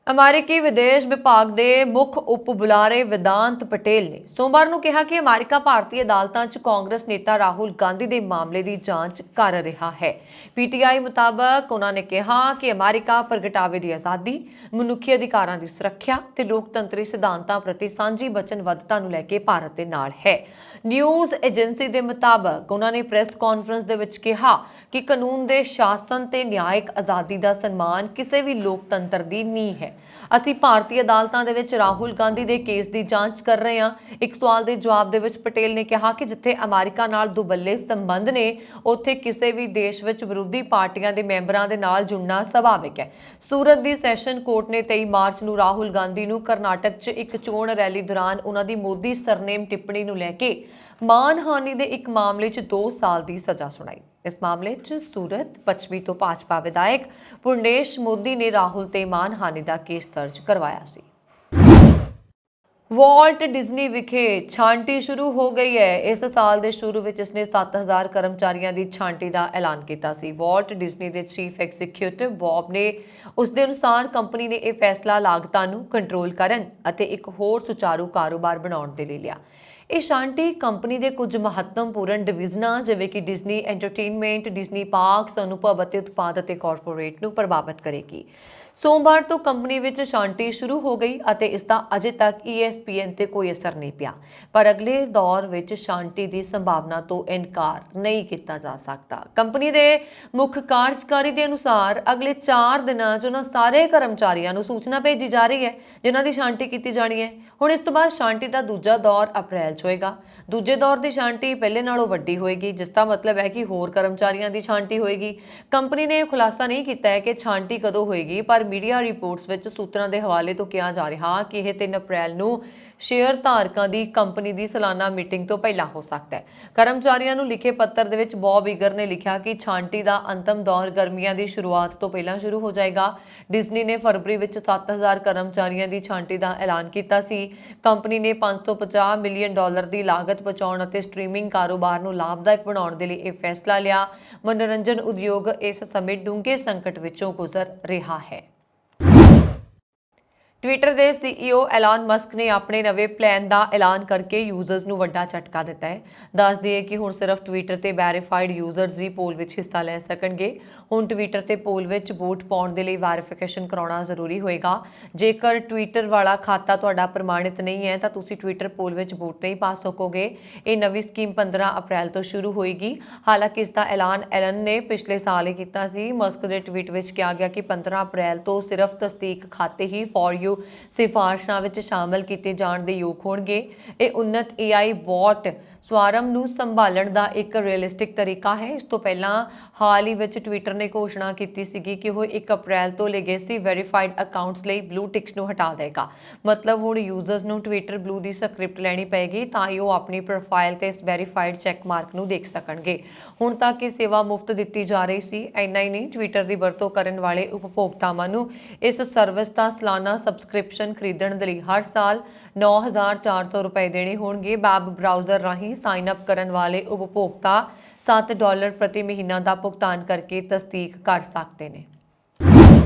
ਅਮਰੀਕੀ ਵਿਦੇਸ਼ ਵਿਭਾਗ ਦੇ ਮੁੱਖ ਉਪ ਬੁਲਾਰੇ ਵਿਦਾਂਤ ਪਟੇਲ ਨੇ ਸੋਮਵਾਰ ਨੂੰ ਕਿਹਾ ਕਿ ਅਮਰੀਕਾ ਭਾਰਤੀ ਅਦਾਲਤਾਂ 'ਚ ਕਾਂਗਰਸ ਨੇਤਾ ਰਾਹੁਲ ਗਾਂਧੀ ਦੇ ਮਾਮਲੇ ਦੀ ਜਾਂਚ ਕਰ ਰਿਹਾ ਹੈ। ਪੀਟੀਆਈ ਮੁਤਾਬਕ ਉਹਨਾਂ ਨੇ ਕਿਹਾ ਕਿ ਅਮਰੀਕਾ ਪ੍ਰਗਟਾਵੇ ਦੀ ਆਜ਼ਾਦੀ, ਮਨੁੱਖੀ ਅਧਿਕਾਰਾਂ ਦੀ ਸੁਰੱਖਿਆ ਤੇ ਲੋਕਤੰਤਰੀ ਸਿਧਾਂਤਾਂ ਪ੍ਰਤੀ ਸਾਂਝੀ ਵਚਨਬੱਧਤਾ ਨੂੰ ਲੈ ਕੇ ਭਾਰਤ ਦੇ ਨਾਲ ਹੈ। ਨਿਊਜ਼ ਏਜੰਸੀ ਦੇ ਮੁਤਾਬਕ ਉਹਨਾਂ ਨੇ ਪ੍ਰੈਸ ਕਾਨਫਰੰਸ ਦੇ ਵਿੱਚ ਕਿਹਾ ਕਿ ਕਾਨੂੰਨ ਦੇ ਸ਼ਾਸਨ ਤੇ ਨਿਆਇਕ ਆਜ਼ਾਦੀ ਦਾ ਸਨਮਾਨ ਕਿਸੇ ਵੀ ਲੋਕਤੰਤਰ ਦੀ ਨੀਂਹ ਹੈ। ਅਸੀਂ ਭਾਰਤੀ ਅਦਾਲਤਾਂ ਦੇ ਵਿੱਚ ਰਾਹੁਲ ਗਾਂਧੀ ਦੇ ਕੇਸ ਦੀ ਜਾਂਚ ਕਰ ਰਹੇ ਹਾਂ। ਇੱਕ ਸਵਾਲ ਦੇ ਜਵਾਬ ਦੇ ਵਿੱਚ ਪਟੇਲ ਨੇ ਕਿਹਾ ਕਿ ਜਿੱਥੇ ਅਮਰੀਕਾ ਨਾਲ ਦੁਬੱਲੇ ਸੰਬੰਧ ਨੇ, ਉੱਥੇ ਕਿਸੇ ਵੀ ਦੇਸ਼ ਵਿੱਚ ਵਿਰੋਧੀ ਪਾਰਟੀਆਂ ਦੇ ਮੈਂਬਰਾਂ ਦੇ ਨਾਲ ਜੁੜਨਾ ਸੁਭਾਵਿਕ ਹੈ। ਸੂਰਤ ਦੀ ਸੈਸ਼ਨ ਕੋਰਟ ਨੇ 23 ਮਾਰਚ ਨੂੰ ਰਾਹੁਲ ਗਾਂਧੀ ਨੂੰ ਕਰਨਾਟਕ 'ਚ ਇੱਕ ਚੋਣ ਰੈਲੀ ਦੌਰਾਨ ਉਹਨਾਂ ਦੀ ਮੋਦੀ ਸਰਨੇਮ ਟਿੱਪਣੀ ਨੂੰ ਲੈ ਕੇ ਮਾਨਹਾਨੀ ਦੇ ਇੱਕ ਮਾਮਲੇ 'ਚ 2 ਸਾਲ ਦੀ ਸਜ਼ਾ ਸੁਣਾਈ। ਇਸ ਮਾਮਲੇ 'ਚ ਸੂਰਤ ਪੱਛਮੀ ਤੋਂ ਭਾਜਪਾ ਵਿਧਾਇਕ ਪੁਰਨੇਸ਼ ਮੋਦੀ ਨੇ ਰਾਹੁਲ ਤੇ ਮਾਨਹਾਨੀ ਦਾ ਕੇਸ ਦਰਜ ਕਰਵਾਇਆ ਸੀ। ਵਾਲਟ ਡਿਜ਼ਨੀ ਵਿਖੇ ਛਾਂਟੀ ਸ਼ੁਰੂ ਹੋ ਗਈ ਹੈ। ਇਸ ਸਾਲ ਦੇ ਸ਼ੁਰੂ ਵਿੱਚ ਇਸਨੇ 7000 ਕਰਮਚਾਰੀਆਂ ਦੀ ਛਾਂਟੀ ਦਾ ਐਲਾਨ ਕੀਤਾ ਸੀ। ਵਾਲਟ ਡਿਜ਼ਨੀ ਦੇ ਚੀਫ ਐਗਜ਼ੀਕਿਊਟਿਵ ਬੌਬ ਨੇ ਉਸ ਦੇ ਅਨੁਸਾਰ ਕੰਪਨੀ ਨੇ ਇਹ ਫੈਸਲਾ ਲਾਗਤਾਂ ਨੂੰ ਕੰਟਰੋਲ ਕਰਨ ਅਤੇ ਇੱਕ ਹੋਰ ਸੁਚਾਰੂ ਕਾਰੋਬਾਰ ਬਣਾਉਣ ਦੇ ਲਈ ਲਿਆ। ਇਹ ਸ਼ਾਂਤੀ ਕੰਪਨੀ ਦੇ ਕੁਝ ਮਹੱਤਵਪੂਰਨ ਡਿਵੀਜ਼ਨਾਂ ਜਿਵੇਂ ਕਿ ਡਿਜ਼ਨੀ ਐਂਟਰਟੇਨਮੈਂਟ, ਡਿਜ਼ਨੀ ਪਾਰਕਸ, ਅਨੁਭਵ ਅਤੇ ਉਤਪਾਦ ਅਤੇ ਕਾਰਪੋਰੇਟ ਨੂੰ ਪ੍ਰਭਾਵਿਤ ਕਰੇਗੀ। ਸੋਮਵਾਰ ਤੋਂ ਕੰਪਨੀ ਵਿੱਚ ਸ਼ਾਂਤੀ ਸ਼ੁਰੂ ਹੋ ਗਈ ਅਤੇ ਇਸ ਦਾ ਅਜੇ ਤੱਕ ESPN ਤੇ ਕੋਈ ਅਸਰ ਨਹੀਂ ਪਿਆ, ਪਰ ਅਗਲੇ ਦੌਰ ਵਿੱਚ ਸ਼ਾਂਤੀ ਦੀ ਸੰਭਾਵਨਾ ਤੋਂ ਇਨਕਾਰ ਨਹੀਂ ਕੀਤਾ ਜਾ ਸਕਦਾ। ਕੰਪਨੀ ਦੇ ਮੁੱਖ ਕਾਰਜਕਾਰੀ ਦੇ ਅਨੁਸਾਰ ਅਗਲੇ 4 ਦਿਨਾਂ 'ਚ ਉਹਨਾਂ ਸਾਰੇ ਕਰਮਚਾਰੀਆਂ ਨੂੰ ਸੂਚਨਾ ਭੇਜੀ ਜਾ ਰਹੀ ਹੈ ਜਿਨ੍ਹਾਂ ਦੀ ਸ਼ਾਂਤੀ ਕੀਤੀ ਜਾਣੀ ਹੈ। ਹੁਣ ਇਸ ਤੋਂ ਬਾਅਦ ਸ਼ਾਂਤੀ ਦਾ ਦੂਜਾ ਦੌਰ ਅਪ੍ਰੈਲ 'ਚ ਹੋਏਗਾ। ਦੂਜੇ ਦੌਰ ਦੀ ਸ਼ਾਂਤੀ ਪਹਿਲੇ ਨਾਲੋਂ ਵੱਡੀ ਹੋਏਗੀ, ਜਿਸ ਦਾ ਮਤਲਬ ਹੈ ਕਿ ਹੋਰ ਕਰਮਚਾਰੀਆਂ ਦੀ ਛਾਂਟੀ ਹੋਏਗੀ। ਕੰਪਨੀ ਨੇ ਖੁਲਾਸਾ ਨਹੀਂ ਕੀਤਾ ਹੈ ਕਿ ਛਾਂਟੀ ਕਦੋਂ ਹੋਏਗੀ, ਪਰ ਮੀਡੀਆ ਰਿਪੋਰਟਸ ਵਿੱਚ ਸੂਤਰਾਂ ਦੇ ਹਵਾਲੇ ਤੋਂ ਕਿਹਾ ਜਾ ਰਿਹਾ ਕਿ ਇਹ 3 ਅਪ੍ਰੈਲ ਨੂੰ ਸ਼ੇਅਰ ਧਾਰਕਾਂ ਦੀ ਕੰਪਨੀ ਦੀ ਸਾਲਾਨਾ ਮੀਟਿੰਗ ਤੋਂ ਪਹਿਲਾਂ ਹੋ ਸਕਦਾ ਹੈ। ਕਰਮਚਾਰੀਆਂ ਨੂੰ ਲਿਖੇ ਪੱਤਰ ਦੇ ਵਿੱਚ ਬੌਬ ਇਗਰ ਨੇ ਲਿਖਿਆ ਕਿ ਛਾਂਟੀ ਦਾ ਅੰਤਮ ਦੌਰ ਗਰਮੀਆਂ ਦੀ ਸ਼ੁਰੂਆਤ ਤੋਂ ਪਹਿਲਾਂ ਸ਼ੁਰੂ ਹੋ ਜਾਏਗਾ। ਡਿਜ਼ਨੀ ਨੇ ਫਰਵਰੀ ਵਿੱਚ 7000 ਕਰਮਚਾਰੀਆਂ ਦੀ ਛਾਂਟੀ ਦਾ ਐਲਾਨ ਕੀਤਾ ਸੀ। ਕੰਪਨੀ ਨੇ $550 ਮਿਲੀਅਨ ਦੀ ਲਾਗਤ ਬਚਾਉਣ ਅਤੇ ਸਟ੍ਰੀਮਿੰਗ ਕਾਰੋਬਾਰ ਨੂੰ ਲਾਭਦਾਇਕ ਬਣਾਉਣ ਦੇ ਲਈ ਇਹ ਫੈਸਲਾ ਲਿਆ। ਮਨੋਰੰਜਨ ਉਦਯੋਗ ਇਸ ਸਮੇਂ ਡੂੰਘੇ ਸੰਕਟ ਵਿੱਚੋਂ ਗੁਜ਼ਰ ਰਿਹਾ ਹੈ। ਟਵਿੱਟਰ ਦੇ CEO ਐਲਨ ਮਸਕ ਨੇ ਆਪਣੇ ਨਵੇਂ ਪਲਾਨ ਦਾ ਐਲਾਨ ਕਰਕੇ ਯੂਜ਼ਰਸ ਨੂੰ ਵੱਡਾ ਝਟਕਾ ਦਿੱਤਾ ਹੈ। ਦੱਸ ਦਈਏ ਕਿ ਹੁਣ ਸਿਰਫ ਟਵਿੱਟਰ ਤੇ ਵੈਰੀਫਾਈਡ ਯੂਜ਼ਰਸ ਹੀ ਪੋਲ ਵਿੱਚ ਹਿੱਸਾ ਲੈ ਸਕਣਗੇ। ਹੁਣ ਟਵਿੱਟਰ ਤੇ ਪੋਲ ਵਿੱਚ ਵੋਟ ਪਾਉਣ ਦੇ ਲਈ ਵੈਰੀਫਿਕੇਸ਼ਨ ਕਰਾਉਣਾ ਜ਼ਰੂਰੀ ਹੋਏਗਾ। ਜੇਕਰ ਟਵਿੱਟਰ ਵਾਲਾ ਖਾਤਾ ਤੁਹਾਡਾ ਪ੍ਰਮਾਣਿਤ ਨਹੀਂ ਹੈ ਤਾਂ ਤੁਸੀਂ ਟਵਿੱਟਰ ਪੋਲ ਵਿੱਚ ਵੋਟ ਨਹੀਂ ਪਾ ਸਕੋਗੇ। ਇਹ ਨਵੀਂ ਸਕੀਮ 15 ਅਪ੍ਰੈਲ ਤੋਂ ਸ਼ੁਰੂ ਹੋਏਗੀ। ਹਾਲਾਂਕਿ ਇਸ ਦਾ ਐਲਾਨ ਐਲਨ ਨੇ ਪਿਛਲੇ ਸਾਲ ਹੀ ਕੀਤਾ ਸੀ। ਮਸਕ ਦੇ ਟਵੀਟ ਵਿੱਚ ਕਿਹਾ ਗਿਆ ਕਿ 15 ਅਪ੍ਰੈਲ ਤੋਂ ਸਿਰਫ ਤਸਦੀਕ ਖਾਤੇ ਹੀ ਫॉर ਯੂ ਸਿਫਾਰਸ਼ਾਂ ਵਿੱਚ ਸ਼ਾਮਲ ਕੀਤੇ ਜਾਣ ਦੇ ਯੋਗ ਹੋਣਗੇ। ਇਹ ਉન્નਤ AI ਬੌਟ ਸਵਾਰਮ ਨੂੰ ਸੰਭਾਲਣ ਦਾ ਇੱਕ ਰੀਅਲਿਸਟਿਕ ਤਰੀਕਾ ਹੈ। ਇਸ ਤੋਂ ਪਹਿਲਾਂ ਹਾਲ ਹੀ ਵਿੱਚ ਟਵਿੱਟਰ ਨੇ ਘੋਸ਼ਣਾ ਕੀਤੀ ਸੀਗੀ ਕਿ ਉਹ 1 ਅਪ੍ਰੈਲ ਤੋਂ ਲੈਗੇਸੀ ਵੈਰੀਫਾਈਡ ਅਕਾਊਂਟਸ ਲਈ ਬਲੂ ਟਿਕਸ ਨੂੰ ਹਟਾ ਦੇਗਾ। ਮਤਲਬ ਹੁਣ ਯੂਜ਼ਰਸ ਨੂੰ ਟਵਿੱਟਰ ਬਲੂ ਦੀ ਸਕ੍ਰਿਪਟ ਲੈਣੀ ਪਏਗੀ ਤਾਂ ਹੀ ਉਹ ਆਪਣੀ ਪ੍ਰੋਫਾਈਲ ਤੇ ਇਸ ਵੈਰੀਫਾਈਡ ਚੈੱਕ ਮਾਰਕ ਨੂੰ ਦੇਖ ਸਕਣਗੇ। ਹੁਣ ਤੱਕ ਇਹ ਸੇਵਾ ਮੁਫਤ ਦਿੱਤੀ ਜਾ ਰਹੀ ਸੀ। ਇੰਨਾ ਹੀ ਨਹੀਂ, ਟਵਿੱਟਰ ਦੀ ਵਰਤੋਂ ਕਰਨ ਵਾਲੇ ਉਪਭੋਗਤਾਵਾਂ ਨੂੰ ਇਸ ਸਰਵਿਸ ਦਾ ਸਾਲਾਨਾ ਸਬਸਕ੍ਰਿਪਸ਼ਨ ਖਰੀਦਣ ਦੇ ਲਈ ਹਰ ਸਾਲ $9,400 ਦੇਣੇ ਹੋਣਗੇ। ਵੈਬ ਬ੍ਰਾਊਜ਼ਰ ਰਾਹੀਂ ਸਾਈਨ ਅਪ ਕਰਨ ਵਾਲੇ ਉਪਭੋਗਤਾ $7 ਪ੍ਰਤੀ ਮਹੀਨਾ ਦਾ ਭੁਗਤਾਨ ਕਰਕੇ ਤਸਦੀਕ ਕਰ ਸਕਦੇ ਨੇ।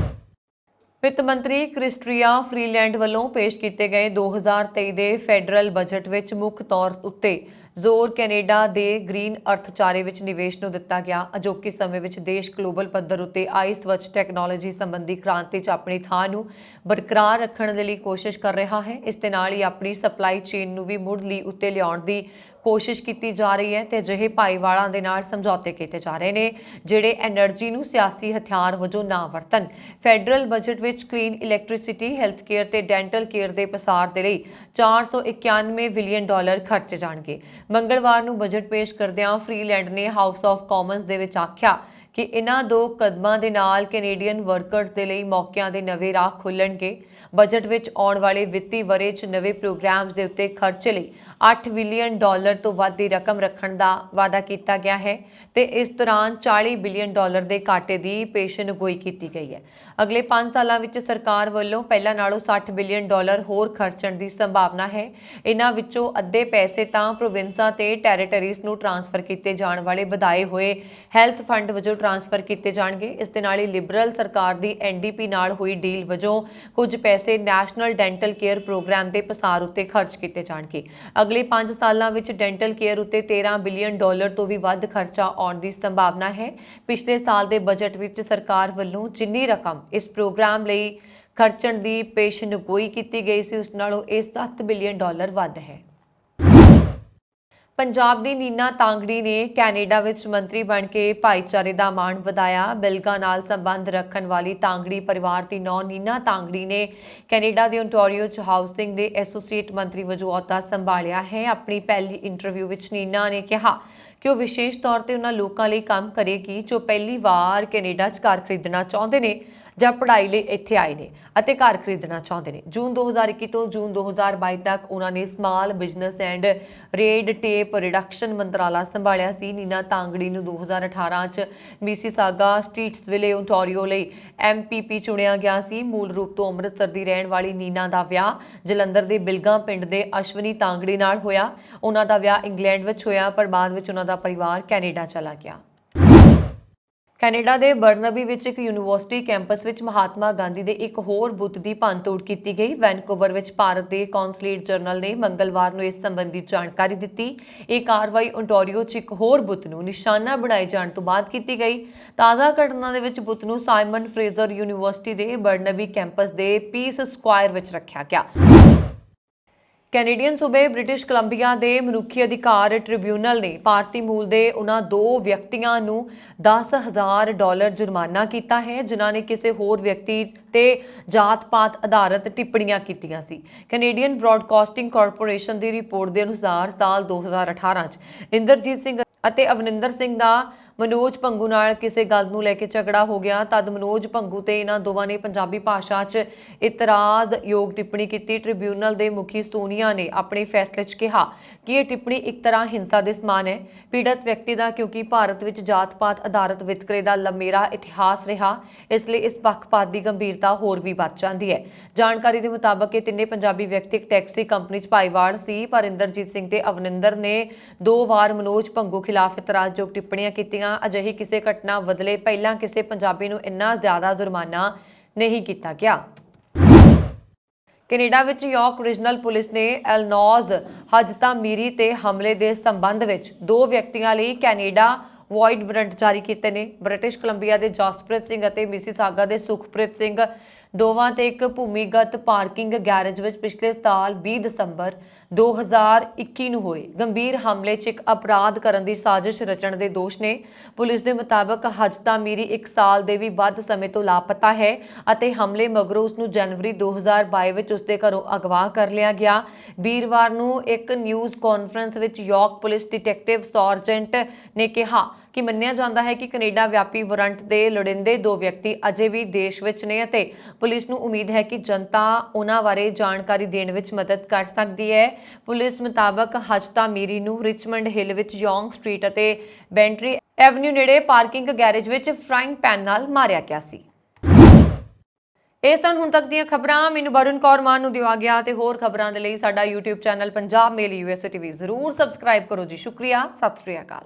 ਵਿੱਤ ਮੰਤਰੀ ਕ੍ਰਿਸਟੀਆ ਫਰੀਲੈਂਡ ਵੱਲੋਂ ਪੇਸ਼ ਕੀਤੇ ਗਏ 2023 ਦੇ ਫੈਡਰਲ ਬਜਟ ਵਿੱਚ ਮੁੱਖ ਤੌਰ ਉੱਤੇ ਜ਼ੋਰ ਕੈਨੇਡਾ ਦੇ ਗ੍ਰੀਨ ਅਰਥਚਾਰੇ ਵਿੱਚ ਨਿਵੇਸ਼ ਨੂੰ ਦਿੱਤਾ ਗਿਆ। ਅਜੋਕੇ ਸਮੇਂ ਵਿੱਚ ਦੇਸ਼ ਗਲੋਬਲ ਪੱਧਰ ਉੱਤੇ ਆਈ ਸਵੱਛ ਟੈਕਨੋਲੋਜੀ ਸੰਬੰਧੀ ਕ੍ਰਾਂਤੀ 'ਚ ਆਪਣੀ ਥਾਂ ਨੂੰ ਬਰਕਰਾਰ ਰੱਖਣ ਦੇ ਲਈ ਕੋਸ਼ਿਸ਼ ਕਰ ਰਿਹਾ ਹੈ। ਇਸ ਦੇ ਨਾਲ ਹੀ ਆਪਣੀ ਸਪਲਾਈ ਚੇਨ ਨੂੰ ਵੀ ਮੁੜ ਲਈ ਉੱਤੇ ਲਿਆਉਣ ਦੀ ਕੋਸ਼ਿਸ਼ ਕੀਤੀ ਜਾ ਰਹੀ ਹੈ ਤੇ ਅਜਿਹੇ ਭਾਈਵਾਲਾਂ ਦੇ ਨਾਲ ਸਮਝੌਤੇ ਕੀਤੇ ਜਾ ਰਹੇ ਨੇ ਜਿਹੜੇ ਐਨਰਜੀ ਨੂੰ ਸਿਆਸੀ ਹਥਿਆਰ ਵਜੋਂ ਨਾ ਵਰਤਣ। ਫੈਡਰਲ ਬਜਟ ਵਿੱਚ ਕਲੀਨ ਇਲੈਕਟ੍ਰਿਸਿਟੀ, ਹੈਲਥ ਕੇਅਰ ਤੇ ਡੈਂਟਲ ਕੇਅਰ ਦੇ ਪਸਾਰ ਦੇ ਲਈ $491 ਬਿਲੀਅਨ ਖਰਚੇ ਜਾਣਗੇ। ਮੰਗਲਵਾਰ ਨੂੰ ਬਜਟ ਪੇਸ਼ ਕਰਦਿਆਂ ਫਰੀਲੈਂਡ ਨੇ ਹਾਊਸ ਆਫ ਕਾਮਨਸ ਦੇ ਵਿੱਚ ਆਖਿਆ ਕਿ ਇਹਨਾਂ 2 ਕਦਮਾਂ ਦੇ ਨਾਲ ਕੈਨੇਡੀਅਨ ਵਰਕਰਸ ਦੇ ਲਈ ਮੌਕਿਆਂ ਦੇ ਨਵੇਂ ਰਾਹ ਖੁੱਲ੍ਹਣਗੇ। ਬਜਟ ਵਿੱਚ ਆਉਣ ਵਾਲੇ ਵਿੱਤੀ ਵਰ੍ਹੇ 'ਚ ਨਵੇਂ ਪ੍ਰੋਗਰਾਮਸ ਦੇ ਉੱਤੇ ਖਰਚੇ ਲਈ $8 ਬਿਲੀਅਨ ਤੋਂ ਵੱਧ ਦੀ ਰਕਮ ਰੱਖਣ ਦਾ ਵਾਅਦਾ ਕੀਤਾ ਗਿਆ ਹੈ ਤੇ ਇਸ ਦੌਰਾਨ $40 ਬਿਲੀਅਨ ਦੇ ਘਾਟੇ ਦੀ ਪੇਸ਼ਨਗੋਈ ਕੀਤੀ ਗਈ ਹੈ। ਅਗਲੇ 5 ਸਾਲਾਂ ਵਿੱਚ ਸਰਕਾਰ ਵੱਲੋਂ ਪਹਿਲਾਂ ਨਾਲੋਂ $60 ਬਿਲੀਅਨ ਹੋਰ ਖਰਚਣ ਦੀ ਸੰਭਾਵਨਾ ਹੈ। ਇਹਨਾਂ ਵਿੱਚੋਂ ਅੱਧੇ ਪੈਸੇ ਤਾਂ ਪ੍ਰੋਵਿੰਸਾਂ ਤੇ ਟੈਰੀਟਰੀਜ਼ ਨੂੰ ਟ੍ਰਾਂਸਫਰ ਕੀਤੇ ਜਾਣ ਵਾਲੇ ਵਧਾਏ ਹੋਏ ਹੈਲਥ ਫੰਡ ਵਜੋਂ ਟ੍ਰਾਂਸਫਰ ਕੀਤੇ ਜਾਣਗੇ। ਇਸ ਦੇ ਨਾਲ ਹੀ ਲਿਬਰਲ ਸਰਕਾਰ ਦੀ NDP ਨਾਲ ਹੋਈ ਡੀਲ ਵਜੋਂ ਕੁਝ ਪੈਸੇ ਨੈਸ਼ਨਲ ਡੈਂਟਲ ਕੇਅਰ ਪ੍ਰੋਗਰਾਮ ਦੇ ਪਸਾਰ ਉੱਤੇ ਖਰਚ ਕੀਤੇ ਜਾਣਗੇ। ਅਗਲੇ 5 ਸਾਲਾਂ ਵਿੱਚ ਡੈਂਟਲ ਕੇਅਰ ਉੱਤੇ $13 ਬਿਲੀਅਨ ਤੋਂ ਵੀ ਵੱਧ ਖਰਚਾ ਆਉਣ ਦੀ ਸੰਭਾਵਨਾ ਹੈ। ਪਿਛਲੇ ਸਾਲ ਦੇ ਬਜਟ ਵਿੱਚ ਸਰਕਾਰ ਵੱਲੋਂ ਜਿੰਨੀ ਰਕਮ ਇਸ ਪ੍ਰੋਗਰਾਮ ਲਈ ਖਰਚਣ ਦੀ ਪੇਸ਼ਨਗੋਈ ਕੀਤੀ ਗਈ ਸੀ ਉਸ ਨਾਲੋਂ ਇਹ $7 ਬਿਲੀਅਨ ਵੱਧ ਹੈ। ਪੰਜਾਬ ਦੀ ਨੀਨਾ ਤਾਂਗੜੀ ਨੇ ਕੈਨੇਡਾ ਵਿੱਚ ਮੰਤਰੀ ਬਣ ਕੇ ਭਾਈਚਾਰੇ ਦਾ ਮਾਣ ਵਧਾਇਆ। ਬਿਲਗਾ ਨਾਲ ਸੰਬੰਧ ਰੱਖਣ ਵਾਲੀ ਤਾਂਗੜੀ ਪਰਿਵਾਰ ਦੀ ਨੌਂ ਨੀਨਾ ਤਾਂਗੜੀ ਨੇ ਕੈਨੇਡਾ ਦੇ ਓਨਟਾਰੀਓ 'ਚ ਹਾਊਸਿੰਗ ਦੇ ਐਸੋਸੀਏਟ ਮੰਤਰੀ ਵਜੋਂ ਅਹੁਦਾ ਸੰਭਾਲਿਆ ਹੈ। ਆਪਣੀ ਪਹਿਲੀ ਇੰਟਰਵਿਊ ਵਿੱਚ ਨੀਨਾ ਨੇ ਕਿਹਾ ਕਿ ਉਹ ਵਿਸ਼ੇਸ਼ ਤੌਰ ਤੇ ਉਹਨਾਂ ਲੋਕਾਂ ਲਈ ਕੰਮ ਕਰੇਗੀ ਜੋ ਪਹਿਲੀ ਵਾਰ ਕੈਨੇਡਾ 'ਚ ਘਰ ਖਰੀਦਣਾ ਚਾਹੁੰਦੇ ਨੇ ਜਾਂ ਪੜ੍ਹਾਈ ਲਈ ਇੱਥੇ ਆਏ ਨੇ ਅਤੇ ਘਰ ਖਰੀਦਣਾ ਚਾਹੁੰਦੇ ਨੇ। ਜੂਨ 2021 ਤੋਂ ਜੂਨ 2022 ਤੱਕ ਉਹਨਾਂ ਨੇ small business and raid tape reduction ਮੰਤਰਾਲਾ ਸੰਭਾਲਿਆ ਸੀ। ਨੀਨਾ ਤਾਂਗੜੀ ਨੂੰ 2018 ਚ ਮਿਸੀਸਾਗਾ ਸਟ੍ਰੀਟਸਵਿਲੇ ਓਨਟਾਰੀਓ ਲਈ MPP ਚੁਣਿਆ ਗਿਆ ਸੀ। ਮੂਲ ਰੂਪ ਤੋਂ ਅੰਮ੍ਰਿਤਸਰ ਦੀ ਰਹਿਣ ਵਾਲੀ ਨੀਨਾ ਦਾ ਵਿਆਹ ਜਲੰਧਰ ਦੇ ਬਿਲਗਾ ਪਿੰਡ ਦੇ ਅਸ਼ਵਨੀ ਤਾਂਗੜੀ ਨਾਲ ਹੋਇਆ। ਉਹਨਾਂ ਦਾ ਵਿਆਹ ਇੰਗਲੈਂਡ ਵਿੱਚ ਹੋਇਆ ਪਰ ਬਾਅਦ ਵਿੱਚ ਉਹਨਾਂ ਦਾ ਪਰਿਵਾਰ ਕੈਨੇਡਾ ਚਲਾ ਗਿਆ। ਕੈਨੇਡਾ ਦੇ ਬਰਨਬੀ ਵਿੱਚ ਇੱਕ ਯੂਨੀਵਰਸਿਟੀ ਕੈਂਪਸ ਵਿੱਚ ਮਹਾਤਮਾ ਗਾਂਧੀ ਦੇ ਇੱਕ ਹੋਰ ਬੁੱਤ ਦੀ ਭੰਨਤੋੜ ਕੀਤੀ ਗਈ। ਵੈਨਕੂਵਰ ਵਿੱਚ ਭਾਰਤ ਦੇ ਕੌਂਸਲੇਟ ਜਨਰਲ ਨੇ ਮੰਗਲਵਾਰ ਨੂੰ ਇਸ ਸੰਬੰਧੀ ਜਾਣਕਾਰੀ ਦਿੱਤੀ। ਇਹ ਕਾਰਵਾਈ ਓਨਟਾਰੀਓ 'ਚ ਇੱਕ ਹੋਰ ਬੁੱਤ ਨੂੰ ਨਿਸ਼ਾਨਾ ਬਣਾਏ ਜਾਣ ਤੋਂ ਬਾਅਦ ਕੀਤੀ ਗਈ। ਤਾਜ਼ਾ ਘਟਨਾ ਦੇ ਵਿੱਚ ਬੁੱਤ ਨੂੰ ਸਾਈਮਨ ਫਰੇਜ਼ਰ ਯੂਨੀਵਰਸਿਟੀ ਦੇ ਬਰਨਬੀ ਕੈਂਪਸ ਦੇ ਪੀਸ ਸਕੁਆਇਰ ਵਿੱਚ ਰੱਖਿਆ ਗਿਆ। ਕੈਨੇਡੀਅਨ ਸੂਬੇ ਬ੍ਰਿਟਿਸ਼ ਕੋਲੰਬੀਆ ਦੇ ਮਨੁੱਖੀ ਅਧਿਕਾਰ ਟ੍ਰਿਬਿਊਨਲ ਨੇ ਭਾਰਤੀ ਮੂਲ ਦੇ ਉਹਨਾਂ ਦੋ ਵਿਅਕਤੀਆਂ ਨੂੰ $10,000 ਜੁਰਮਾਨਾ ਕੀਤਾ ਹੈ ਜਿਨ੍ਹਾਂ ਨੇ ਕਿਸੇ ਹੋਰ ਵਿਅਕਤੀ ਤੇ ਜਾਤ-ਪਾਤ ਆਧਾਰਿਤ ਟਿੱਪਣੀਆਂ ਕੀਤੀਆਂ ਸੀ। ਕੈਨੇਡੀਅਨ ਬ੍ਰਾਡਕਾਸਟਿੰਗ ਕਾਰਪੋਰੇਸ਼ਨ ਦੀ ਰਿਪੋਰਟ ਦੇ ਅਨੁਸਾਰ ਸਾਲ 2018 ਚ ਇੰਦਰਜੀਤ ਸਿੰਘ ਅਤੇ ਅਵਨਿੰਦਰ ਸਿੰਘ ਦਾ ਮਨੋਜ ਭੰਗੂ ਨਾਲ ਕਿਸੇ ਗੱਲ ਨੂੰ ਲੈ ਕੇ ਝਗੜਾ ਹੋ ਗਿਆ। ਤਦ ਮਨੋਜ ਭੰਗੂ ਤੇ ਇਹਨਾਂ ਦੋਵਾਂ ਨੇ ਪੰਜਾਬੀ ਭਾਸ਼ਾ 'ਚ ਇਤਰਾਜ਼ਯੋਗ ਟਿੱਪਣੀ ਕੀਤੀ। ਟ੍ਰਿਬਿਊਨਲ ਦੇ ਮੁਖੀ ਸੋਨੀਆ ਨੇ ਆਪਣੇ ਫੈਸਲੇ 'ਚ ਕਿਹਾ ਕਿ ਇਹ ਟਿੱਪਣੀ ਇੱਕ ਤਰ੍ਹਾਂ ਹਿੰਸਾ ਦੇ ਸਮਾਨ ਹੈ। ਪੀੜਤ ਵਿਅਕਤੀ ਦਾ ਕਿਉਂਕਿ ਭਾਰਤ ਵਿੱਚ ਜਾਤ-ਪਾਤ ਆਧਾਰਿਤ ਵਿਤਕਰੇ ਦਾ ਲੰਮੇਰਾ ਇਤਿਹਾਸ ਰਿਹਾ, ਇਸ ਲਈ ਇਸ ਪੱਖਪਾਤ ਦੀ ਗੰਭੀਰਤਾ ਹੋਰ ਵੀ ਵੱਧ ਜਾਂਦੀ ਹੈ। ਜਾਣਕਾਰੀ ਦੇ ਮੁਤਾਬਕ ਇਹ ਤਿੰਨੇ ਪੰਜਾਬੀ ਵਿਅਕਤੀ ਇੱਕ ਟੈਕਸੀ ਕੰਪਨੀ 'ਚ ਭਾਈਵਾਲ ਸੀ ਪਰ ਇੰਦਰਜੀਤ ਸਿੰਘ ਤੇ ਅਵਨਿੰਦਰ ਨੇ 2 ਵਾਰ ਮਨੋਜ ਭੰਗੂ ਖਿਲਾਫ ਇਤਰਾਜ਼ਯੋਗ ਟਿੱਪਣੀਆਂ ਕੀਤੀਆਂ। ਅਜਿਹੀ ਕਿਸੇ ਘਟਨਾ ਬਦਲੇ ਪਹਿਲਾਂ ਕਿਸੇ ਪੰਜਾਬੀ ਨੂੰ ਇੰਨਾ ਜ਼ਿਆਦਾ ਜੁਰਮਾਨਾ ਨਹੀਂ ਕੀਤਾ ਗਿਆ। ਕੈਨੇਡਾ ਵਿੱਚ ਯਾਰਕ ਰੀਜਨਲ ਪੁਲਿਸ ਨੇ ਐਲਨੌਜ਼ ਹਜਤਾ ਮੀਰੀ ਤੇ ਹਮਲੇ ਦੇ ਸੰਬੰਧ ਵਿੱਚ 2 ਵਿਅਕਤੀਆਂ ਲਈ ਕੈਨੇਡਾ ਵਾਇਡ ਵਾਰੰਟ ਜਾਰੀ ਕੀਤੇ ਨੇ। ਬ੍ਰਿਟਿਸ਼ ਕੋਲੰਬੀਆ ਦੇ ਜਸਪ੍ਰੀਤ ਸਿੰਘ ਅਤੇ ਮਿਸੀਸਾਗਾ ਦੇ ਸੁਖਪ੍ਰੀਤ ਸਿੰਘ ਦੋਵਾਂ ਤੇ ਇੱਕ ਭੂਮੀਗਤ ਪਾਰਕਿੰਗ ਗੈਰੇਜ ਵਿੱਚ ਪਿਛਲੇ ਸਾਲ 20 ਦਸੰਬਰ 2021 ਨੂੰ ਹੋਏ ਗੰਭੀਰ ਹਮਲੇ 'ਚ ਇੱਕ ਅਪਰਾਧ ਕਰਨ ਦੀ ਸਾਜ਼ਿਸ਼ ਰਚਣ ਦੇ ਦੋਸ਼ ਨੇ। ਪੁਲਿਸ ਦੇ ਮੁਤਾਬਕ ਹਜਤਾ ਮੀਰੀ 1 ਸਾਲ ਦੇ ਵੀ ਵੱਧ ਸਮੇਂ ਤੋਂ ਲਾਪਤਾ ਹੈ ਅਤੇ ਹਮਲੇ ਮਗਰੋਂ ਉਸ ਨੂੰ ਜਨਵਰੀ 2022 ਵਿੱਚ ਉਸਦੇ ਘਰੋਂ ਅਗਵਾ ਕਰ ਲਿਆ ਗਿਆ। ਵੀਰਵਾਰ ਨੂੰ ਇੱਕ ਨਿਊਜ਼ ਕਾਨਫਰੰਸ ਵਿੱਚ ਯਾਰਕ ਪੁਲਿਸ ਡਿਟੈਕਟਿਵ ਸਰਜੈਂਟ ਨੇ ਕਿਹਾ ਕਿ ਮੰਨਿਆ ਜਾਂਦਾ ਹੈ ਕਿ ਕੈਨੇਡਾ ਵਿਆਪੀ ਵਾਰੰਟ ਦੇ ਲੋੜੀਂਦੇ 2 ਵਿਅਕਤੀ ਅਜੇ ਵੀ ਦੇਸ਼ ਵਿੱਚ ਨੇ ਅਤੇ ਪੁਲਿਸ ਨੂੰ ਉਮੀਦ ਹੈ ਕਿ ਜਨਤਾ ਉਹਨਾਂ ਬਾਰੇ ਜਾਣਕਾਰੀ ਦੇਣ ਵਿੱਚ ਮਦਦ ਕਰ ਸਕਦੀ ਹੈ। ਪੁਲਿਸ ਮੁਤਾਬਕ ਹਜਤਾ ਮੀਰੀ ਨੂੰ ਰਿਚਮੰਡ ਹਿੱਲ ਵਿੱਚ ਯੋਂਗ ਸਟਰੀਟ ਅਤੇ ਬੈਂਟਰੀ ਐਵਨਿਊ ਨੇੜੇ ਪਾਰਕਿੰਗ ਗੈਰੇਜ ਵਿੱਚ ਫਰਾਈਂਗ ਪੈਨ ਨਾਲ ਮਾਰਿਆ ਗਿਆ ਸੀ। ਇਹ ਸਨ ਹੁਣ ਤੱਕ ਦੀਆਂ ਖਬਰਾਂ। ਮੈਨੂੰ ਵਰੁਣ ਕੌਰ ਮਾਨ ਨੂੰ ਦਿਵਾ ਗਿਆ ਤੇ ਹੋਰ ਖਬਰਾਂ ਦੇ ਲਈ ਸਾਡਾ YouTube ਚੈਨਲ ਪੰਜਾਬ ਮੇਲ USA TV ਜ਼ਰੂਰ ਸਬਸਕ੍ਰਾਈਬ ਕਰੋ ਜੀ। ਸ਼ੁਕਰੀਆ। ਸਤਿ ਸ਼੍ਰੀ ਅਕਾਲ।